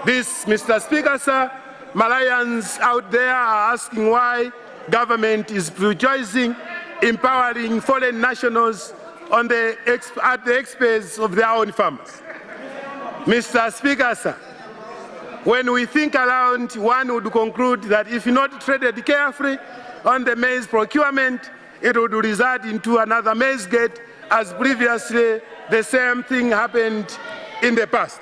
This, Mr. Speaker, sir, Malawians out there are asking why government is prioritizing empowering foreign nationals at the expense of their own farmers. Mr. Speaker, sir, when we think around, one would conclude that if not treated carefully on the maize procurement, it would result into another maize gate, as previously the same thing happened in the past.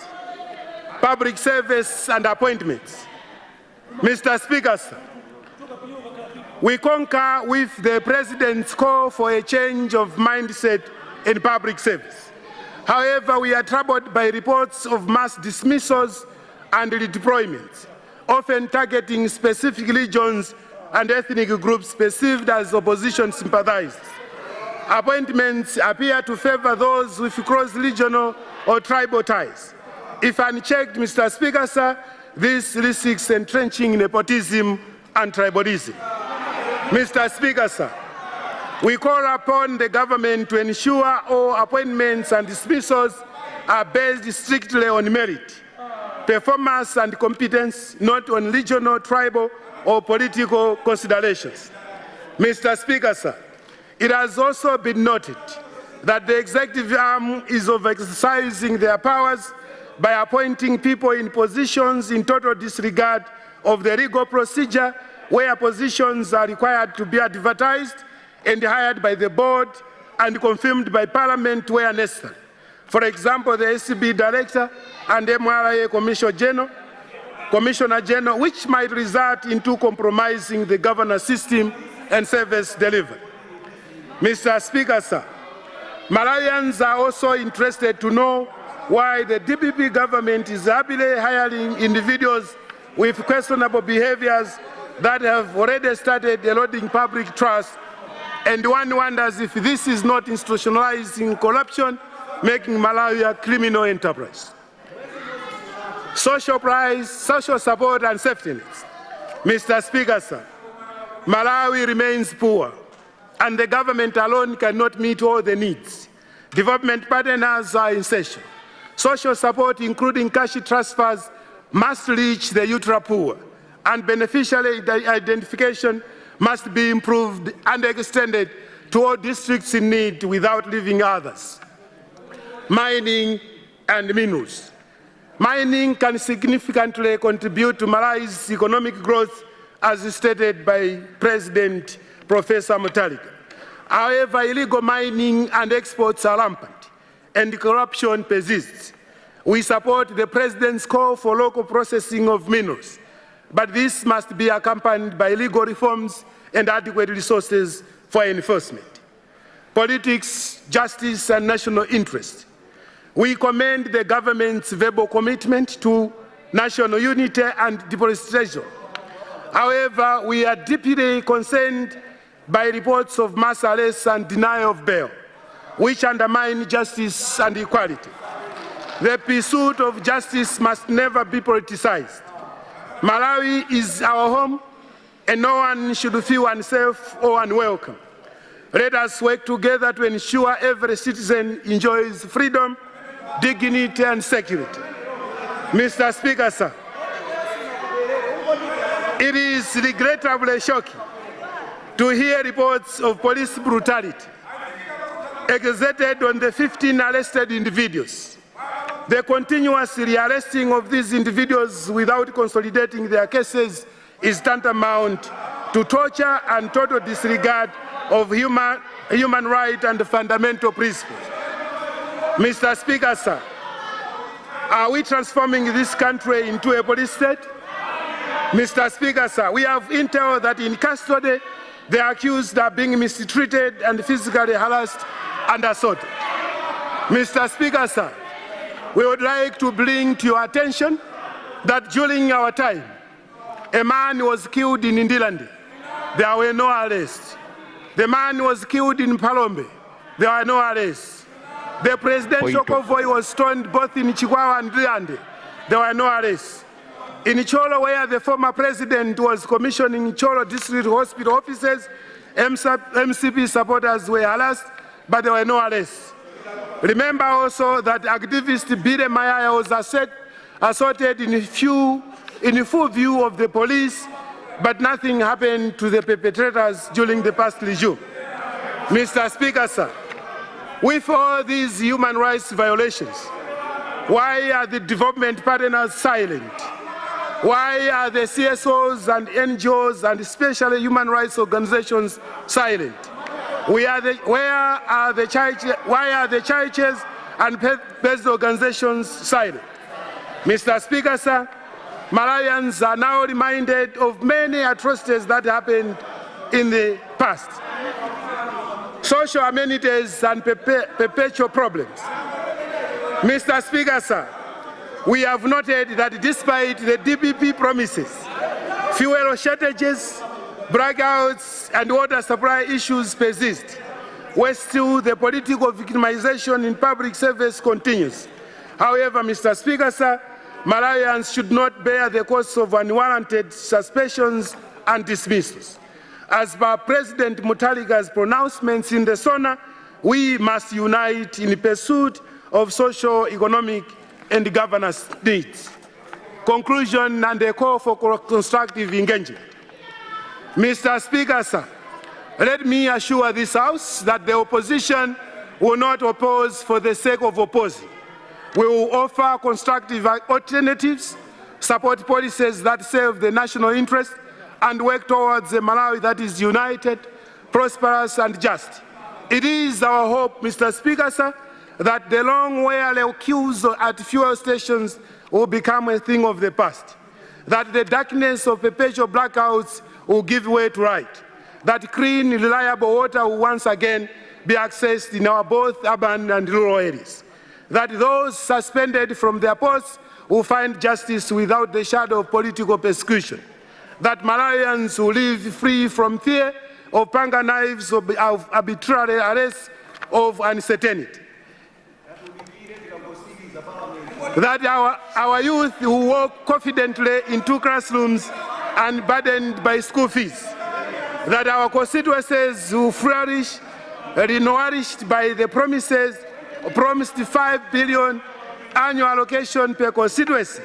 Public service and appointments. Mr. Speaker, sir, we concur with the President's call for a change of mindset in public service. However, we are troubled by reports of mass dismissals and redeployments, often targeting specific regions and ethnic groups perceived as opposition sympathizers. Appointments appear to favor those with cross-regional or tribal ties. If unchecked, Mr. Speaker, sir, this risks entrenching nepotism and tribalism. Mr. Speaker, sir, we call upon the government to ensure all appointments and dismissals are based strictly on merit, performance and competence, not on regional, tribal, or political considerations. Mr. Speaker, sir, it has also been noted that the executive arm is over-exercising their powers by appointing people in positions in total disregard of the legal procedure, where positions are required to be advertised and hired by the board and confirmed by Parliament where necessary. For example, the SCB Director and MRA Commissioner General, which might result into compromising the governance system and service delivery. Mr. Speaker, sir, Malawians are also interested to know why the DPP government is happily hiring individuals with questionable behaviors that have already started eroding public trust, and one wonders if this is not institutionalizing corruption, making Malawi a criminal enterprise. Social support and safety nets. Mr. Speaker, sir, Malawi remains poor, and the government alone cannot meet all the needs. Development partners are essential. Social support, including cash transfers, must reach the ultra poor, and beneficiary identification must be improved and extended to all districts in need without leaving others. Mining and minerals. Mining can significantly contribute to Malawi's economic growth, as stated by President Professor Mutharika. However, illegal mining and exports are rampant, and corruption persists. We support the President's call for local processing of minerals, but this must be accompanied by legal reforms and adequate resources for enforcement. Politics, justice, and national interest. We commend the government's verbal commitment to national unity and deforestation. However, we are deeply concerned by reports of mass arrests and denial of bail, which undermine justice and equality. The pursuit of justice must never be politicized. Malawi is our home, and no one should feel unsafe or unwelcome. Let us work together to ensure every citizen enjoys freedom, dignity, and security. Mr. Speaker, sir, it is regrettably shocking to hear reports of police brutality exerted on the 15 arrested individuals. The continuous rearresting of these individuals without consolidating their cases is tantamount to torture and total disregard of human rights and fundamental principles. Mr. Speaker, sir, are we transforming this country into a police state? Mr. Speaker, sir, we have intel that in custody, the accused are being mistreated and physically harassed and assaulted. Mr. Speaker, sir, we would like to bring to your attention that during our time, a man was killed in Indilandi. There were no arrests. The man was killed in Palombe. There were no arrests. The presidential convoy was stoned both in Chikwawa and Ndilandi. There were no arrests. In Cholo, where the former president was commissioning Cholo District Hospital offices, MCP supporters were harassed, but there were no arrests. Remember also that activist Bire Maya was assaulted in full view of the police, but nothing happened to the perpetrators during the past regime. Mr. Speaker, sir, with all these human rights violations, why are the development partners silent? Why are the CSOs and NGOs and especially human rights organizations silent? Why are the churches and faith-based organizations silent? Mr. Speaker, sir, Malawians are now reminded of many atrocities that happened in the past. Social amenities and perpetual problems. Mr. Speaker, sir, we have noted that despite the DPP promises, fuel shortages, blackouts, and water supply issues persist, where still the political victimization in public service continues. However, Mr. Speaker, sir, Malawians should not bear the cost of unwarranted suspensions and dismissals. As per President Mutharika's pronouncements in the SONA, we must unite in pursuit of social, economic, and governance needs. conclusion and a call for constructive engagement. Mr. Speaker, sir, let me assure this House that the opposition will not oppose for the sake of opposing. We will offer constructive alternatives, support policies that serve the national interest, and work towards a Malawi that is united, prosperous, and just. It is our hope, Mr. Speaker, sir, that the long weary queues at fuel stations will become a thing of the past, that the darkness of perpetual blackouts will give way to light, that clean, reliable water will once again be accessed in our both urban and rural areas, that those suspended from their posts will find justice without the shadow of political persecution, that Malawians will live free from fear of panga knives, of arbitrary arrests, of uncertainty, that our youth will walk confidently into classrooms unburdened by school fees, that our constituencies will flourish, nourished by the promised 5 billion annual allocation per constituency,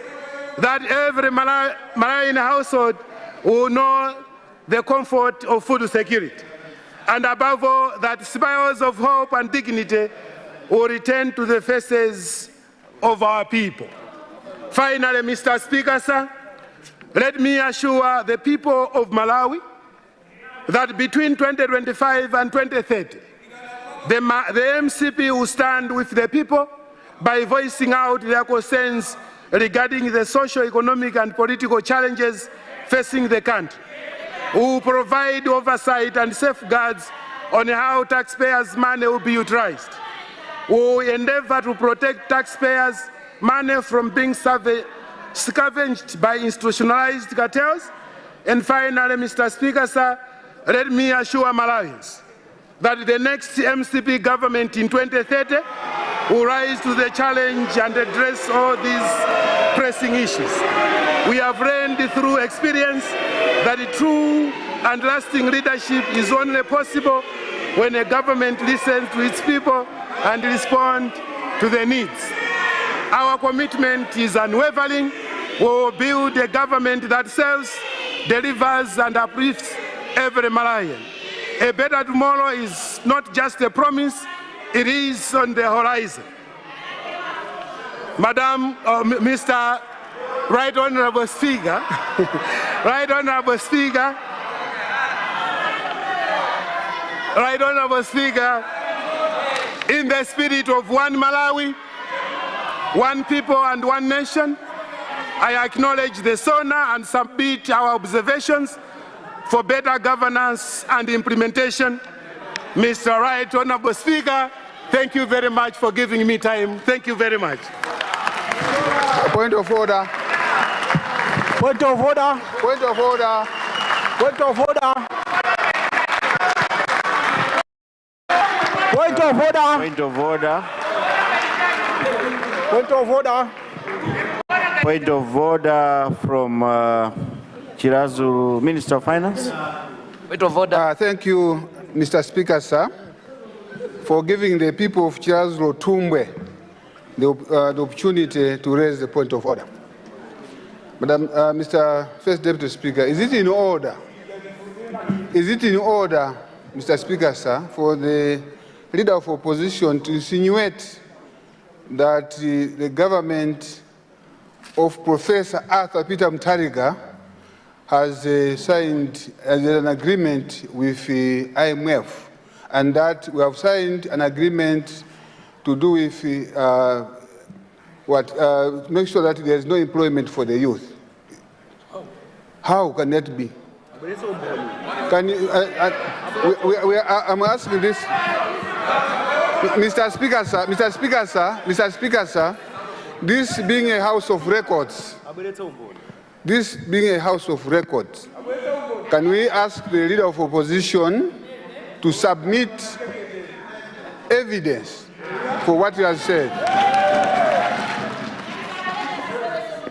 that every Malawian household will know the comfort of food security, and above all, that smiles of hope and dignity will return to the faces of our people. Finally, Mr. Speaker, sir, let me assure the people of Malawi that between 2025 and 2030, the MCP will stand with the people by voicing out their concerns regarding the social, economic, and political challenges facing the country. We will provide oversight and safeguards on how taxpayers' money will be utilized. We will endeavor to protect taxpayers' money from being scavenged by institutionalized cartels. And finally, Mr. Speaker, sir, let me assure Malawians that the next MCP government in 2030 will rise to the challenge and address all these pressing issues. We have learned through experience that true and lasting leadership is only possible when a government listens to its people and responds to their needs. Our commitment is unwavering. We will build a government that serves, delivers, and uplifts every Malawian. A better tomorrow is not just a promise, it is on the horizon. Madam, Mr. Right Honorable Speaker, Right Honorable Speaker, Right Honorable Speaker, in the spirit of one Malawi, one people and one nation, I acknowledge the SONA and submit our observations for better governance and implementation. Mr. Right Honorable Speaker, thank you very much for giving me time. Thank you very much. Point of order. Point of order. Point of order. Point of order. Point of order. Point of order. Point of order. Point of order from Chirazu, Minister of Finance. Point of order. Thank you, Mr. Speaker, sir, for giving the people of Chirazu Tumbwe the opportunity to raise the point of order. Madam, Mr. First Deputy Speaker, is it in order? Is it in order, Mr. Speaker, sir, for the leader of opposition to insinuate that the government of Professor Arthur Peter Mutharika has signed an agreement with IMF, and that we have signed an agreement to do with make sure that there is no employment for the youth. How can that be? Can you, I'm asking this, Mr. Speaker, sir, Mr. Speaker, sir, Mr. Speaker, sir, this being a house of records, this being a house of records, can we ask the leader of opposition to submit evidence for what he has said?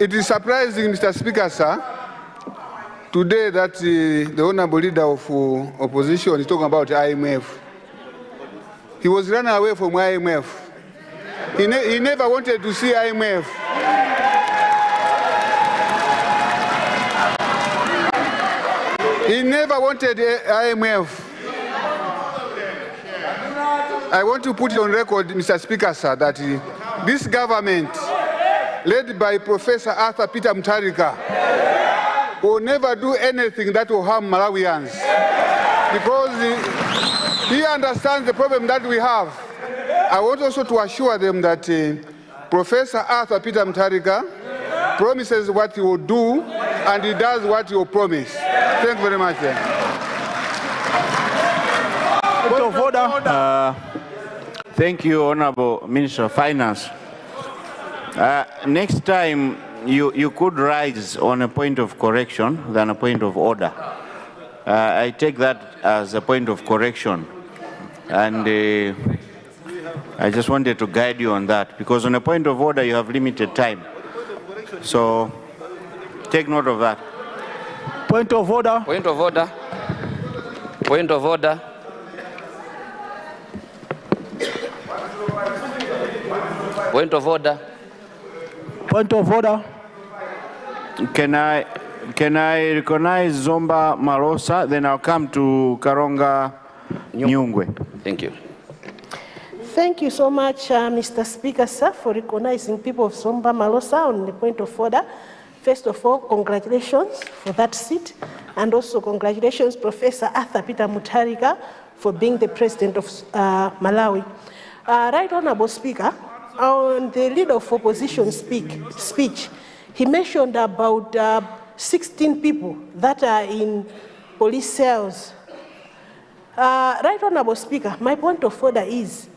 It is surprising, Mr. Speaker, sir, today that the honorable leader of opposition is talking about IMF. He was running away from IMF. He never wanted to see IMF. He never wanted IMF. I want to put it on record, Mr. Speaker, sir, that this government, led by Professor Arthur Peter Mutharika, will never do anything that will harm Malawians, because he understands the problem that we have. I want also to assure them that Professor Arthur Peter Mutharika promises what he will do, and he does what he will promise. Thank you very much. Point of order. Thank you, Honorable Minister of Finance. Next time, you could rise on a point of correction than a point of order. I take that as a point of correction. And I just wanted to guide you on that, because on a point of order, you have limited time. So take note of that. Point of order. Point of order. Point of order. Point of order. Point of order. Can I recognize Zomba Marosa? Then I'll come to Karonga Nyungwe. Thank you. Thank you so much, Mr. Speaker, sir, for recognizing people of Zomba Malosa on the point of order. First of all, congratulations for that seat, and also congratulations, Professor Arthur Peter Mutharika, for being the president of Malawi. Right Honorable Speaker, on the leader of opposition speech, he mentioned about 16 people that are in police cells. Right Honorable Speaker, my point of order is,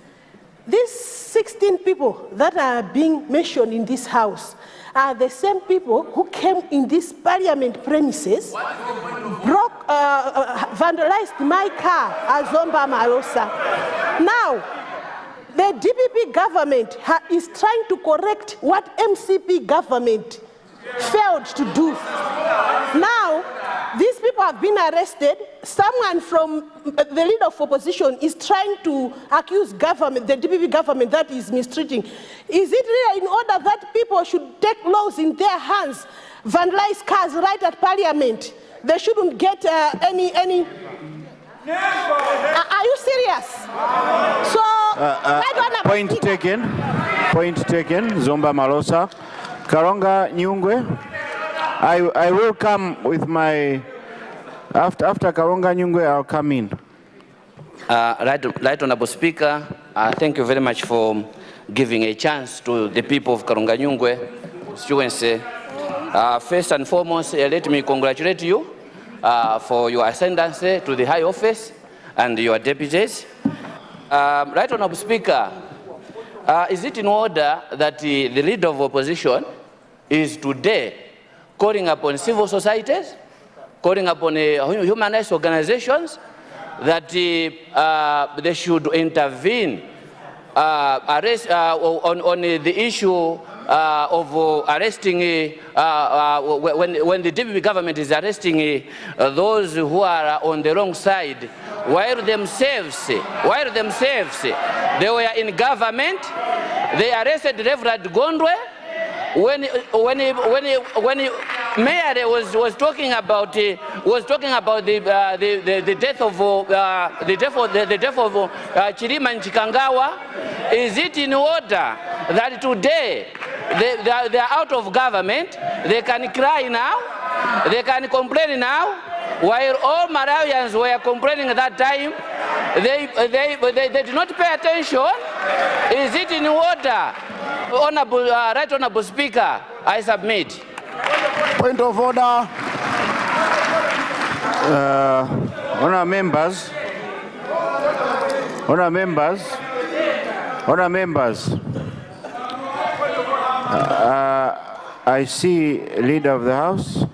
these 16 people that are being mentioned in this house are the same people who came in this parliament premises, vandalized my car at Zomba Marosa. Now, the DPP government is trying to correct what MCP government failed to do. Now, these people have been arrested. Someone from the leader of opposition is trying to accuse government, the DPP government, that is mistreating. Is it really in order that people should take laws in their hands, vandalize cars right at parliament? They shouldn't get any... Are you serious? So, point taken. Point taken. Zomba Marosa. Karonga Nyungwe. I will come with my... After Karonga Nyungwe, I'll come in. Right Honorable Speaker, thank you very much for giving a chance to the people of Karonga Nyungwe constituency. First and foremost, let me congratulate you for your ascendancy to the high office and your deputies. Right Honorable Speaker, is it in order that the leader of opposition is today calling upon civil societies, calling upon human rights organizations that they should intervene on the issue of arresting, when the DPP government is arresting those who are on the wrong side, while themselves they were in government. They arrested Reverend Gondwe when Mayor was talking about the death of Chirima Nchikangawa. Is it in order that today they are out of government, they can cry now, they can complain now, while all Malawians were complaining at that time? They did not pay attention. Is it in order? Right Honorable Speaker, I submit. Point of order. Honourable members. I see Leader of the House.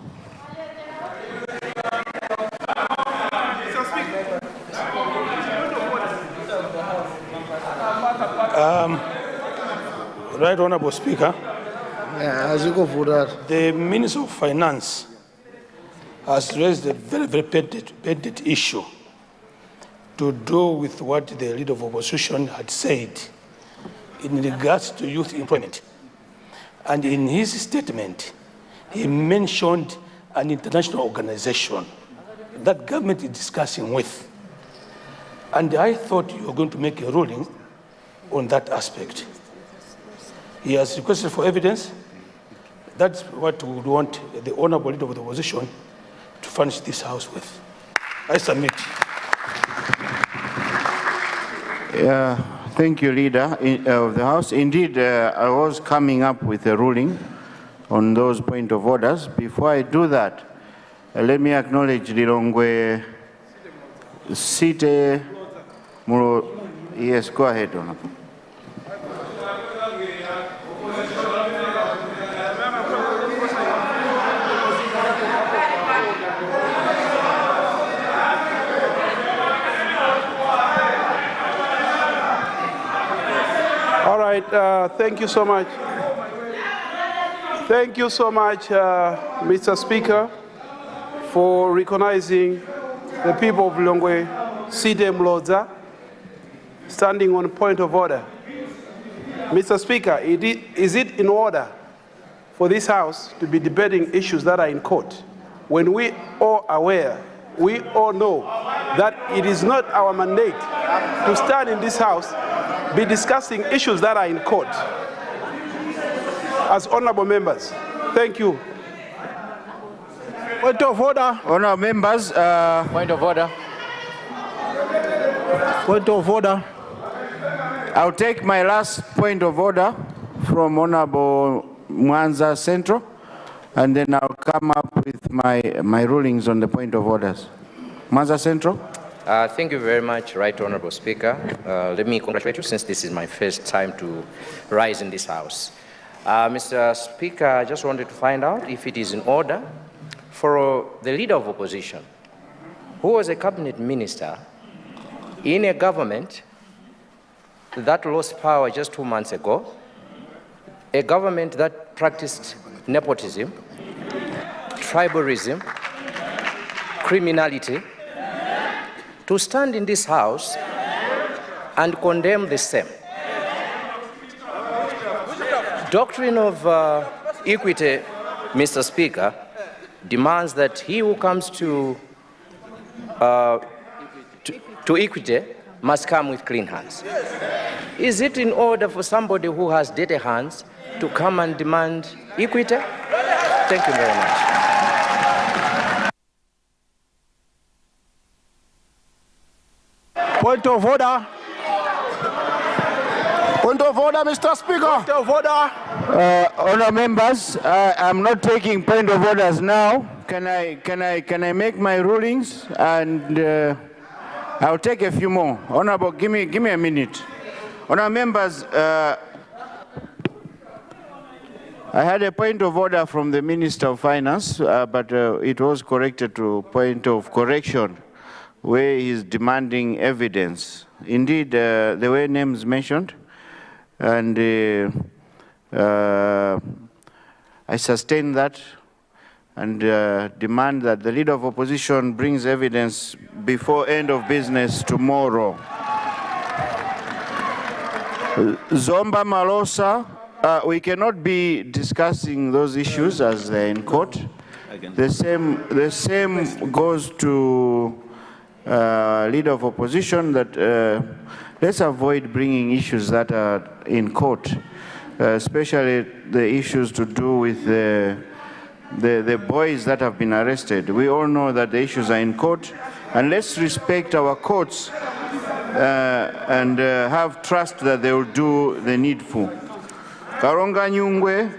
Right Honorable Speaker, the Minister of Finance has raised a very, very pertinent issue to do with what the leader of opposition had said in regards to youth employment. And in his statement, he mentioned an international organization that government is discussing with. And I thought you were going to make a ruling on that aspect. He has requested for evidence. That's what we would want the honorable leader of the opposition to furnish this House with. I submit. Thank you, Leader of the House. Indeed, I was coming up with a ruling on those point of orders. Before I do that, let me acknowledge Lilongwe Site Muro. Yes, go ahead, Honorable. All right, thank you so much. Thank you so much, Mr. Speaker, for recognizing the people of Lilongwe Site Mlodza standing on point of order. Mr. Speaker, is it in order for this House to be debating issues that are in court when we all aware, we all know that it is not our mandate to stand in this House be discussing issues that are in court as honorable members? Thank you. Point of order. Honorable members. Point of order. Point of order. I'll take my last point of order from Honorable Mwanza Central, and then I'll come up with my rulings on the point of orders. Mwanza Central. Thank you very much, Right Honorable Speaker. Let me congratulate you since this is my first time to rise in this House. Mr. Speaker, I just wanted to find out if it is in order for the Leader of Opposition, who was a cabinet minister in a government that lost power just 2 months ago, a government that practiced nepotism, tribalism, criminality, to stand in this House and condemn the same. Doctrine of equity, Mr. Speaker, demands that he who comes to equity must come with clean hands. Is it in order for somebody who has dirty hands to come and demand equity? Thank you very much. Point of order. Point of order, Mr. Speaker. Point of order. Honourable members, I'm not taking point of orders now. Can I make my rulings, and I'll take a few more. Honourable, give me a minute. Honourable members, I had a point of order from the Minister of Finance, but it was corrected to point of correction, where he's demanding evidence. Indeed, there were names mentioned, and I sustain that and demand that the Leader of Opposition brings evidence before end of business tomorrow. Zomba Malosa, we cannot be discussing those issues as they're in court. The same goes to Leader of Opposition, that let's avoid bringing issues that are in court, especially the issues to do with the boys that have been arrested. We all know that the issues are in court, and let's respect our courts and have trust that they will do the needful. Karonga Nyungwe.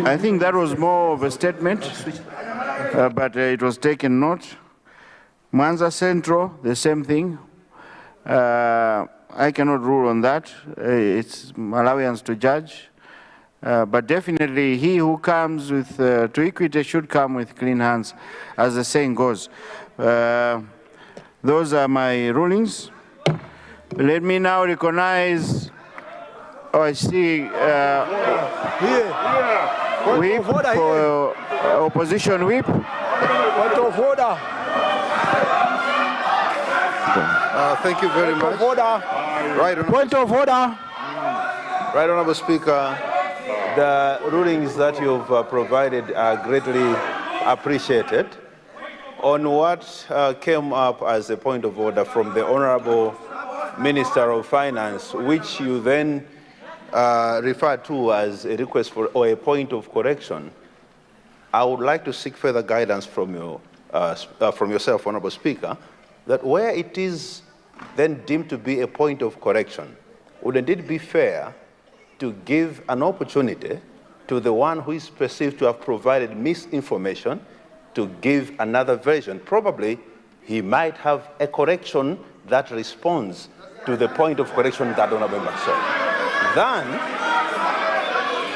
I think that was more of a statement, but it was taken note. Mwanza Central, the same thing. I cannot rule on that. It's Malawians to judge. But definitely he who comes with to equity should come with clean hands, as the saying goes. Those are my rulings. Let me now recognize, I see whip for opposition whip. Point of order. Thank you very much. Point of order. Right, Point of order. Right, Honorable Speaker. The rulings that you've provided are greatly appreciated. On what came up as a point of order from the Honorable Minister of Finance, which you then referred to as a request for or a point of correction, I would like to seek further guidance from you, from yourself, Honorable Speaker, that where it is then deemed to be a point of correction, wouldn't it be fair to give an opportunity to the one who is perceived to have provided misinformation to give another version? Probably he might have a correction that responds to the point of correction that Honorable Member saw. Then,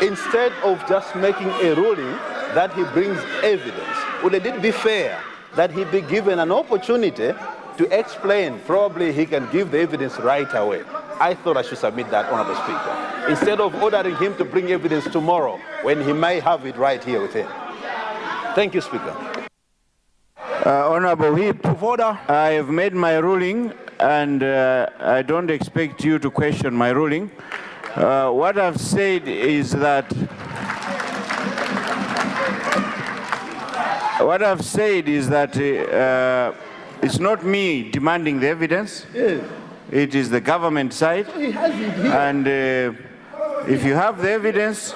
instead of just making a ruling that he brings evidence, wouldn't it be fair that he be given an opportunity to explain? Probably he can give the evidence right away. I thought I should submit that, Honorable Speaker, instead of ordering him to bring evidence tomorrow when he may have it right here with him. Thank you, Speaker. Honorable Whip, I have made my ruling, and I don't expect you to question my ruling. What I've said is that it's not me demanding the evidence. Yes. It is the government side. And if you have the evidence,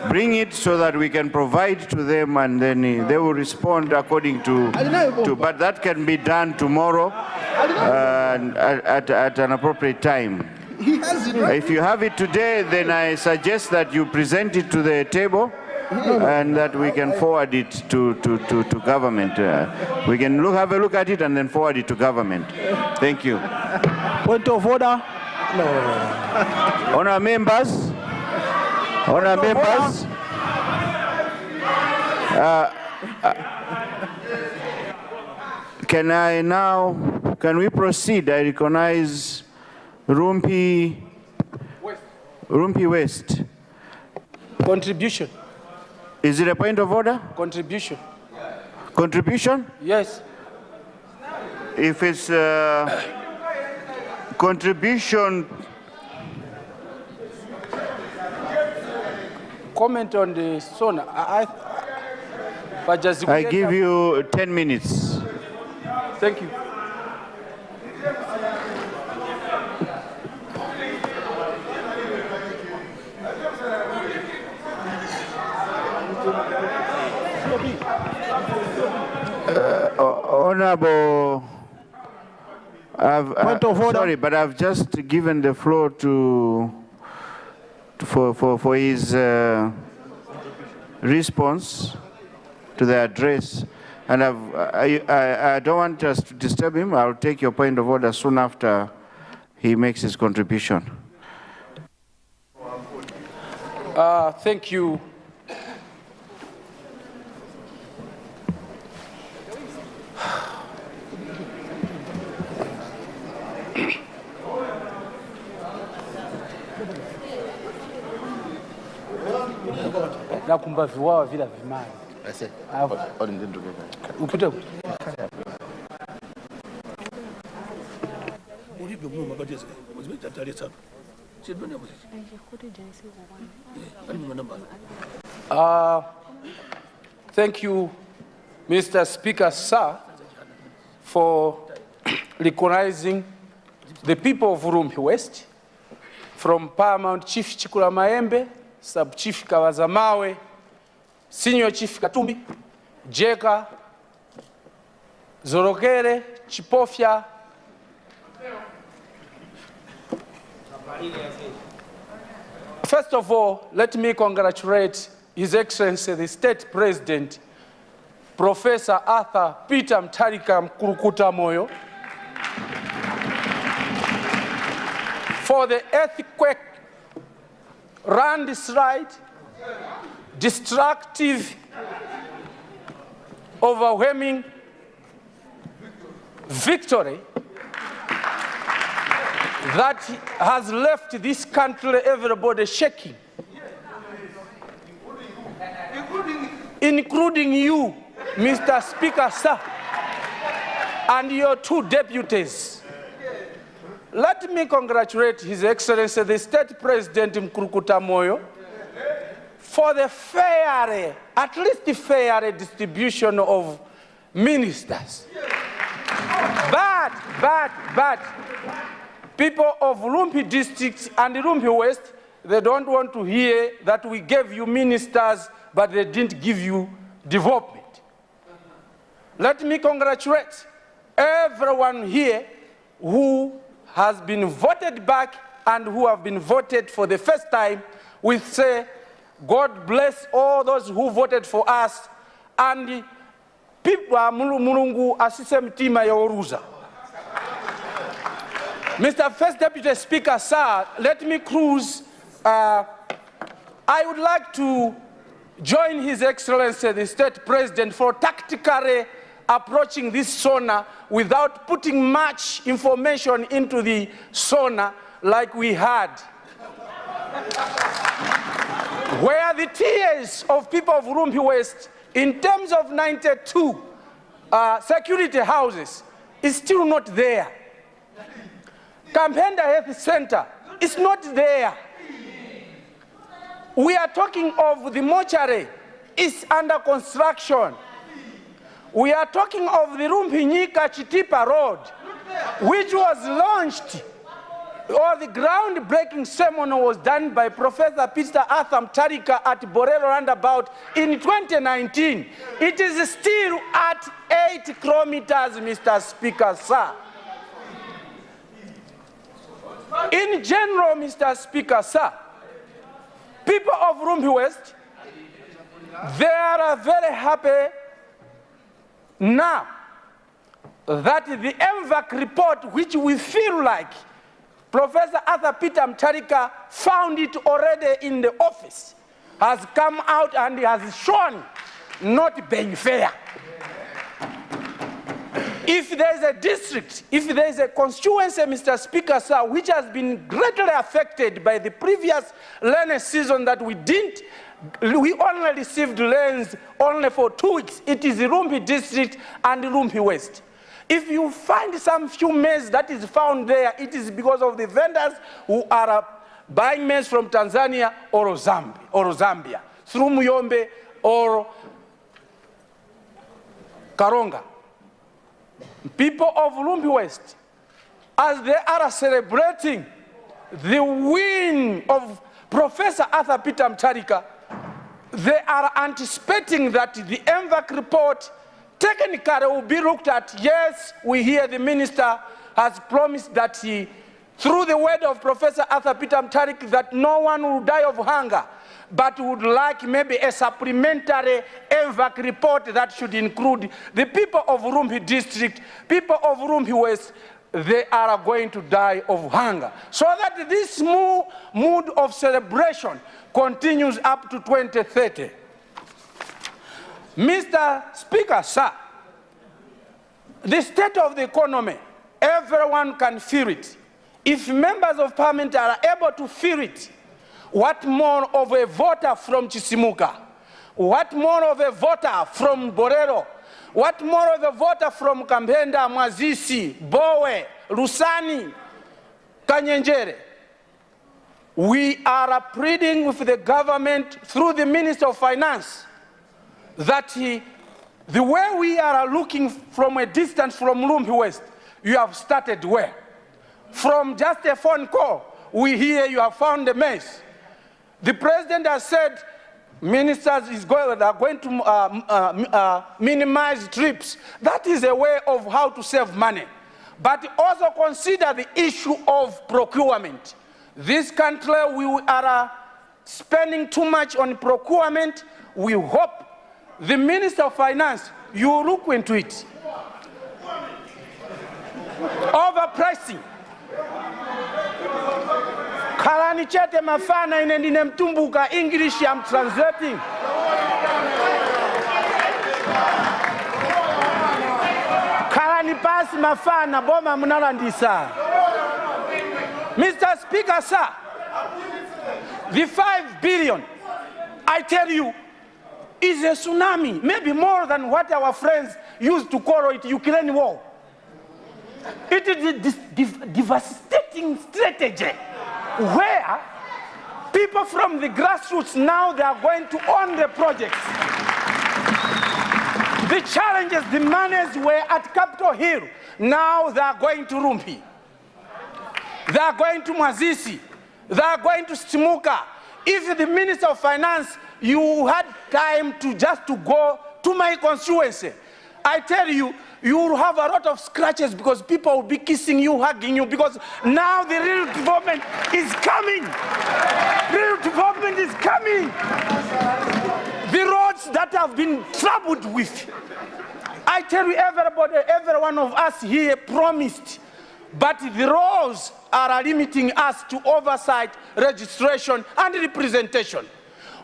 bring it so that we can provide to them, and then they will respond according to but that can be done tomorrow at an appropriate time. If you have it today, then I suggest that you present it to the table and that we can forward it to government. We can have a look at it and then forward it to government. Thank you. Point of order. No. Honourable members. Honourable members. Can we proceed? I recognize Rumpi West. Contribution. Is it a point of order? Contribution. Contribution? Yes. If it's contribution. Comment on the SONA. I give you 10 minutes. Thank you. Honorable, point of order. Sorry, but I've just given the floor for his response to the address, and I don't want us to disturb him. I'll take your point of order soon after he makes his contribution. Thank you. Nakumba viwawa vila vimali. Upite. Thank you, Mr. Speaker, sir, for recognizing the people of Rumpi West, from Paramount Chief Chikula Maembe, Sub-Chief Kawazamawe, Senior Chief Katumbi, Jeka, Zorokere, Chipofya. First of all, let me congratulate His Excellency, the State President, Professor Arthur Peter Mutharika Mkurukuta Moyo, for the earthquake, landslide, destructive, overwhelming victory that has left this country everybody shaking, including you, Mr. Speaker, sir, and your two deputies. Let me congratulate His Excellency, the State President Mkurukuta Moyo, for the fair, at least fair distribution of ministers. But people of Lumpi district and Lumpi West, they don't want to hear that we gave you ministers, but they didn't give you development. Let me congratulate everyone here who has been voted back and who have been voted for the first time. We say, God bless all those who voted for us, and people mulungu asise mtima ya oruza. Mr. First Deputy Speaker, sir, let me cruise. I would like to join His Excellency, the State President, for tactically approaching this SONA without putting much information into the SONA like we had. Where the tears of people of Lumpi West, in terms of 92 security houses, is still not there. Kampenda Health Center is not there. We are talking of the mortuary, is under construction. We are talking of the Rumpinyika Chitipa Road, which was launched, or the groundbreaking ceremony was done by Professor Peter Arthur Mutharika at Borero Roundabout in 2019. It is still at 8 kilometers, Mr. Speaker, sir. In general, Mr. Speaker, sir, people of Lumpi West, they are very happy now that the MVAC report, which we feel like Professor Arthur Peter Mutharika found it already in the office, has come out and has shown not being fair. If there is a district, if there is a constituency, Mr. Speaker, sir, which has been greatly affected by the previous rainy season that we only received rains only for 2 weeks, it is the Lumpi district and Lumpi West. If you find some few maize that is found there, it is because of the vendors who are buying maize from Tanzania or Zambia, through Muyombe or Karonga. People of Lumpi West, as they are celebrating the win of Professor Arthur Peter Mutharika, they are anticipating that the MVAC report technically will be looked at. Yes, we hear the minister has promised that through the word of Professor Arthur Peter Mutharika, that no one will die of hunger, but would like maybe a supplementary MVAC report that should include the people of Lumpi district, people of Lumpi West. They are going to die of hunger. So that this mood of celebration continues up to 2030. Mr. Speaker, sir, the state of the economy, everyone can feel it. If members of parliament are able to feel it, what more of a voter from Chisimuka? What more of a voter from Borero? What more of a voter from Kampenda, Mwazisi, Bowe, Lusani, Kanyenjere? We are pleading with the government through the Minister of Finance that the way we are looking from a distance from Lumpi West, you have started well. From just a phone call, we hear you have found the mess. The president has said ministers are going to minimize trips. That is a way of how to save money. But also consider the issue of procurement. This country, we are spending too much on procurement. We hope the Minister of Finance, you look into it. Overpricing. Kalani chete mafana inendine mtumbuka English I'm translating. Kalani pass mafana boma munalandisa. Mr. Speaker, sir, the 5 billion, I tell you, is a tsunami, maybe more than what our friends used to call it Ukraine war. It is a devastating strategy where People from the grassroots now, they are going to own the projects. The challenges, the monies were at Capitol Hill. Now they are going to Rumpi. They are going to Mazisi. They are going to Stimuka. If the Minister of Finance, you had time to just to go to my constituency, I tell you, you will have a lot of scratches because people will be kissing you, hugging you, because now the real development is coming. Real development is coming. The roads that have been troubled with, I tell you, everybody, every one of us here promised, but the laws are limiting us to oversight, registration, and representation.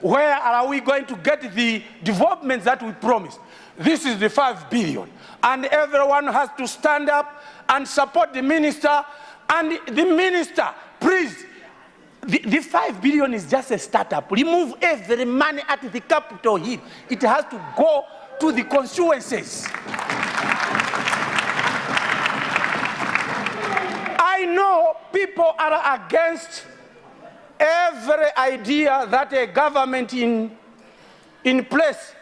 Where are we going to get the developments that we promised? This is the 5 billion. And everyone has to stand up and support the minister. And the minister, please, the 5 billion is just a startup. Remove every money at the Capitol Hill. It has to go to the constituencies. I know people are against every idea that a government in place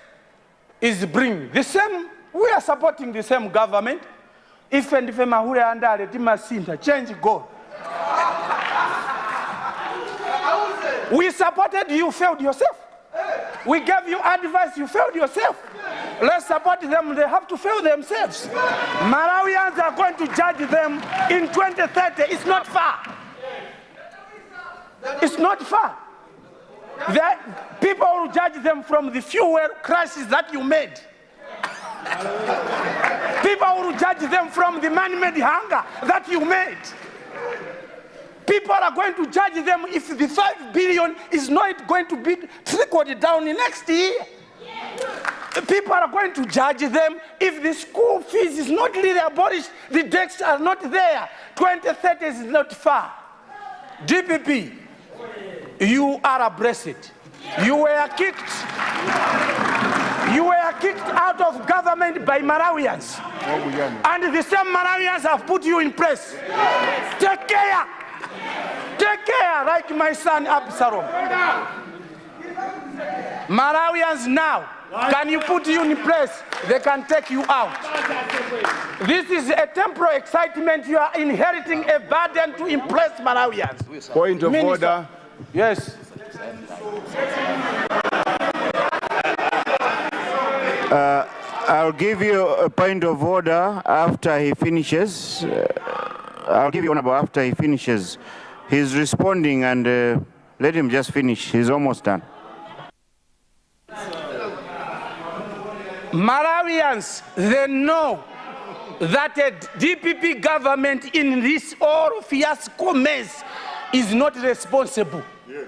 is bringing. The same, we are supporting the same government. If and if Mahure and Timasinta, change go. We supported you, failed yourself. We gave you advice, you failed yourself. Let's support them, they have to fail themselves. Malawians are going to judge them in 2030. It's not far. It's not far. People will judge them from the fuel crisis that you made. People will judge them from the man-made hunger that you made. People are going to judge them if the 5 billion is not going to be trickled down in next year. People are going to judge them if the school fees is not really abolished, the debts are not there. 2030 is not far. DPP, you are blessed. You were kicked out of government by Malawians. And the same Malawians have put you in place. Take care. Take care, like my son Absalom. Malawians now, can you put you in place? They can take you out. This is a temporary excitement. You are inheriting a burden to impress Malawians. Point of order. Yes. I'll give you a point of order after he finishes. I'll give you one after he finishes. He's responding, and let him just finish. He's almost done. Malawians, they know that a DPP government in this all fiasco mess is not responsible. Yes.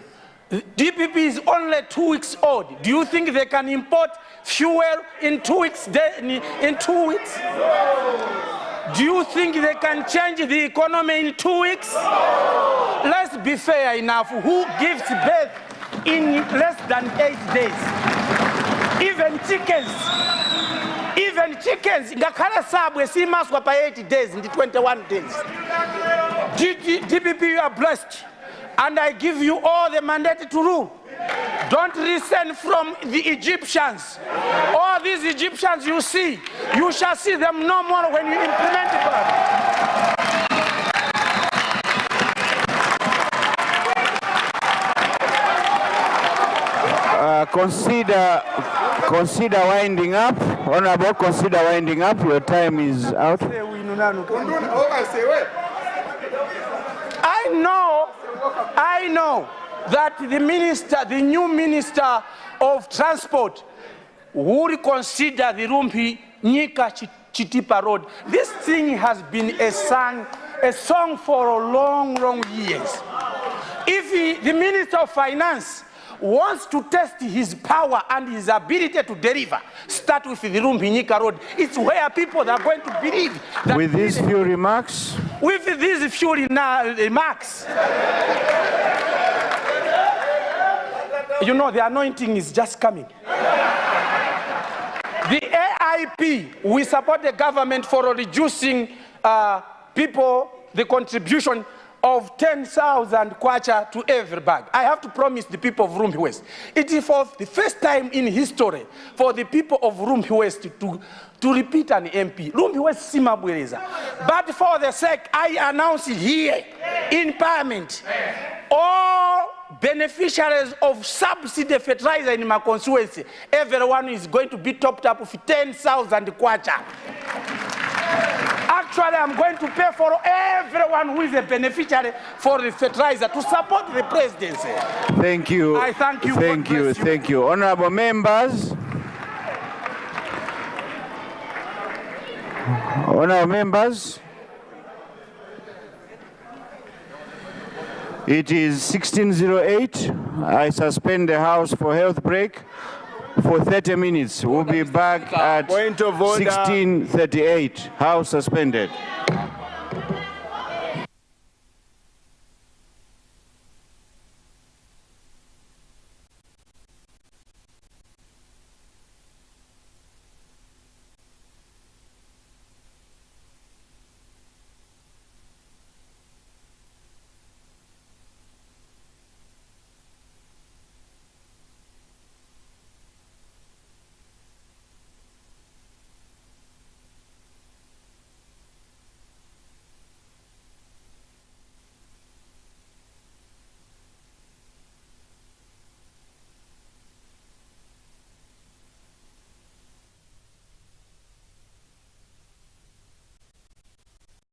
DPP is only 2 weeks old. Do you think they can import fuel in 2 weeks? In 2 weeks? Do you think they can change the economy in 2 weeks? Let's be fair enough. Who gives birth in less than 8 days? Even chickens, ngakhala sabwe simaswa pa 80 days, in the 21 days. DPP, you are blessed, and I give you all the mandate to rule. Don't listen from the Egyptians. All these Egyptians you see, you shall see them no more when you implement it. Consider winding up. Honorable, consider winding up. Your time is out. I know that the new minister of transport would consider the Rumpi Nyika Chitipa Road. This thing has been a song for long years. If the minister of finance wants to test his power and his ability to deliver, start with the Rumpi Nyika Road. It's where people are going to believe. That with these few remarks? With these few remarks. You know, the anointing is just coming. The AIP, we support the government for reducing the contribution of 10,000 kwacha to every bag. I have to promise the people of Rumbi West. It is for the first time in history for the people of Rumbi West to repeat an MP. Rumbi West simabwereza. But for the sake, I announce it here in Parliament. All beneficiaries of subsidy fertilizer in my constituency, everyone is going to be topped up with 10,000 kwacha. Actually, I'm going to pay for everyone who is a beneficiary for the fertilizer to support the presidency. Thank you. I thank you. Thank you. Thank you. Honorable members. Honorable members. It is 16:08. I suspend the House for health break for 30 minutes. We'll be back at 16:38. House suspended.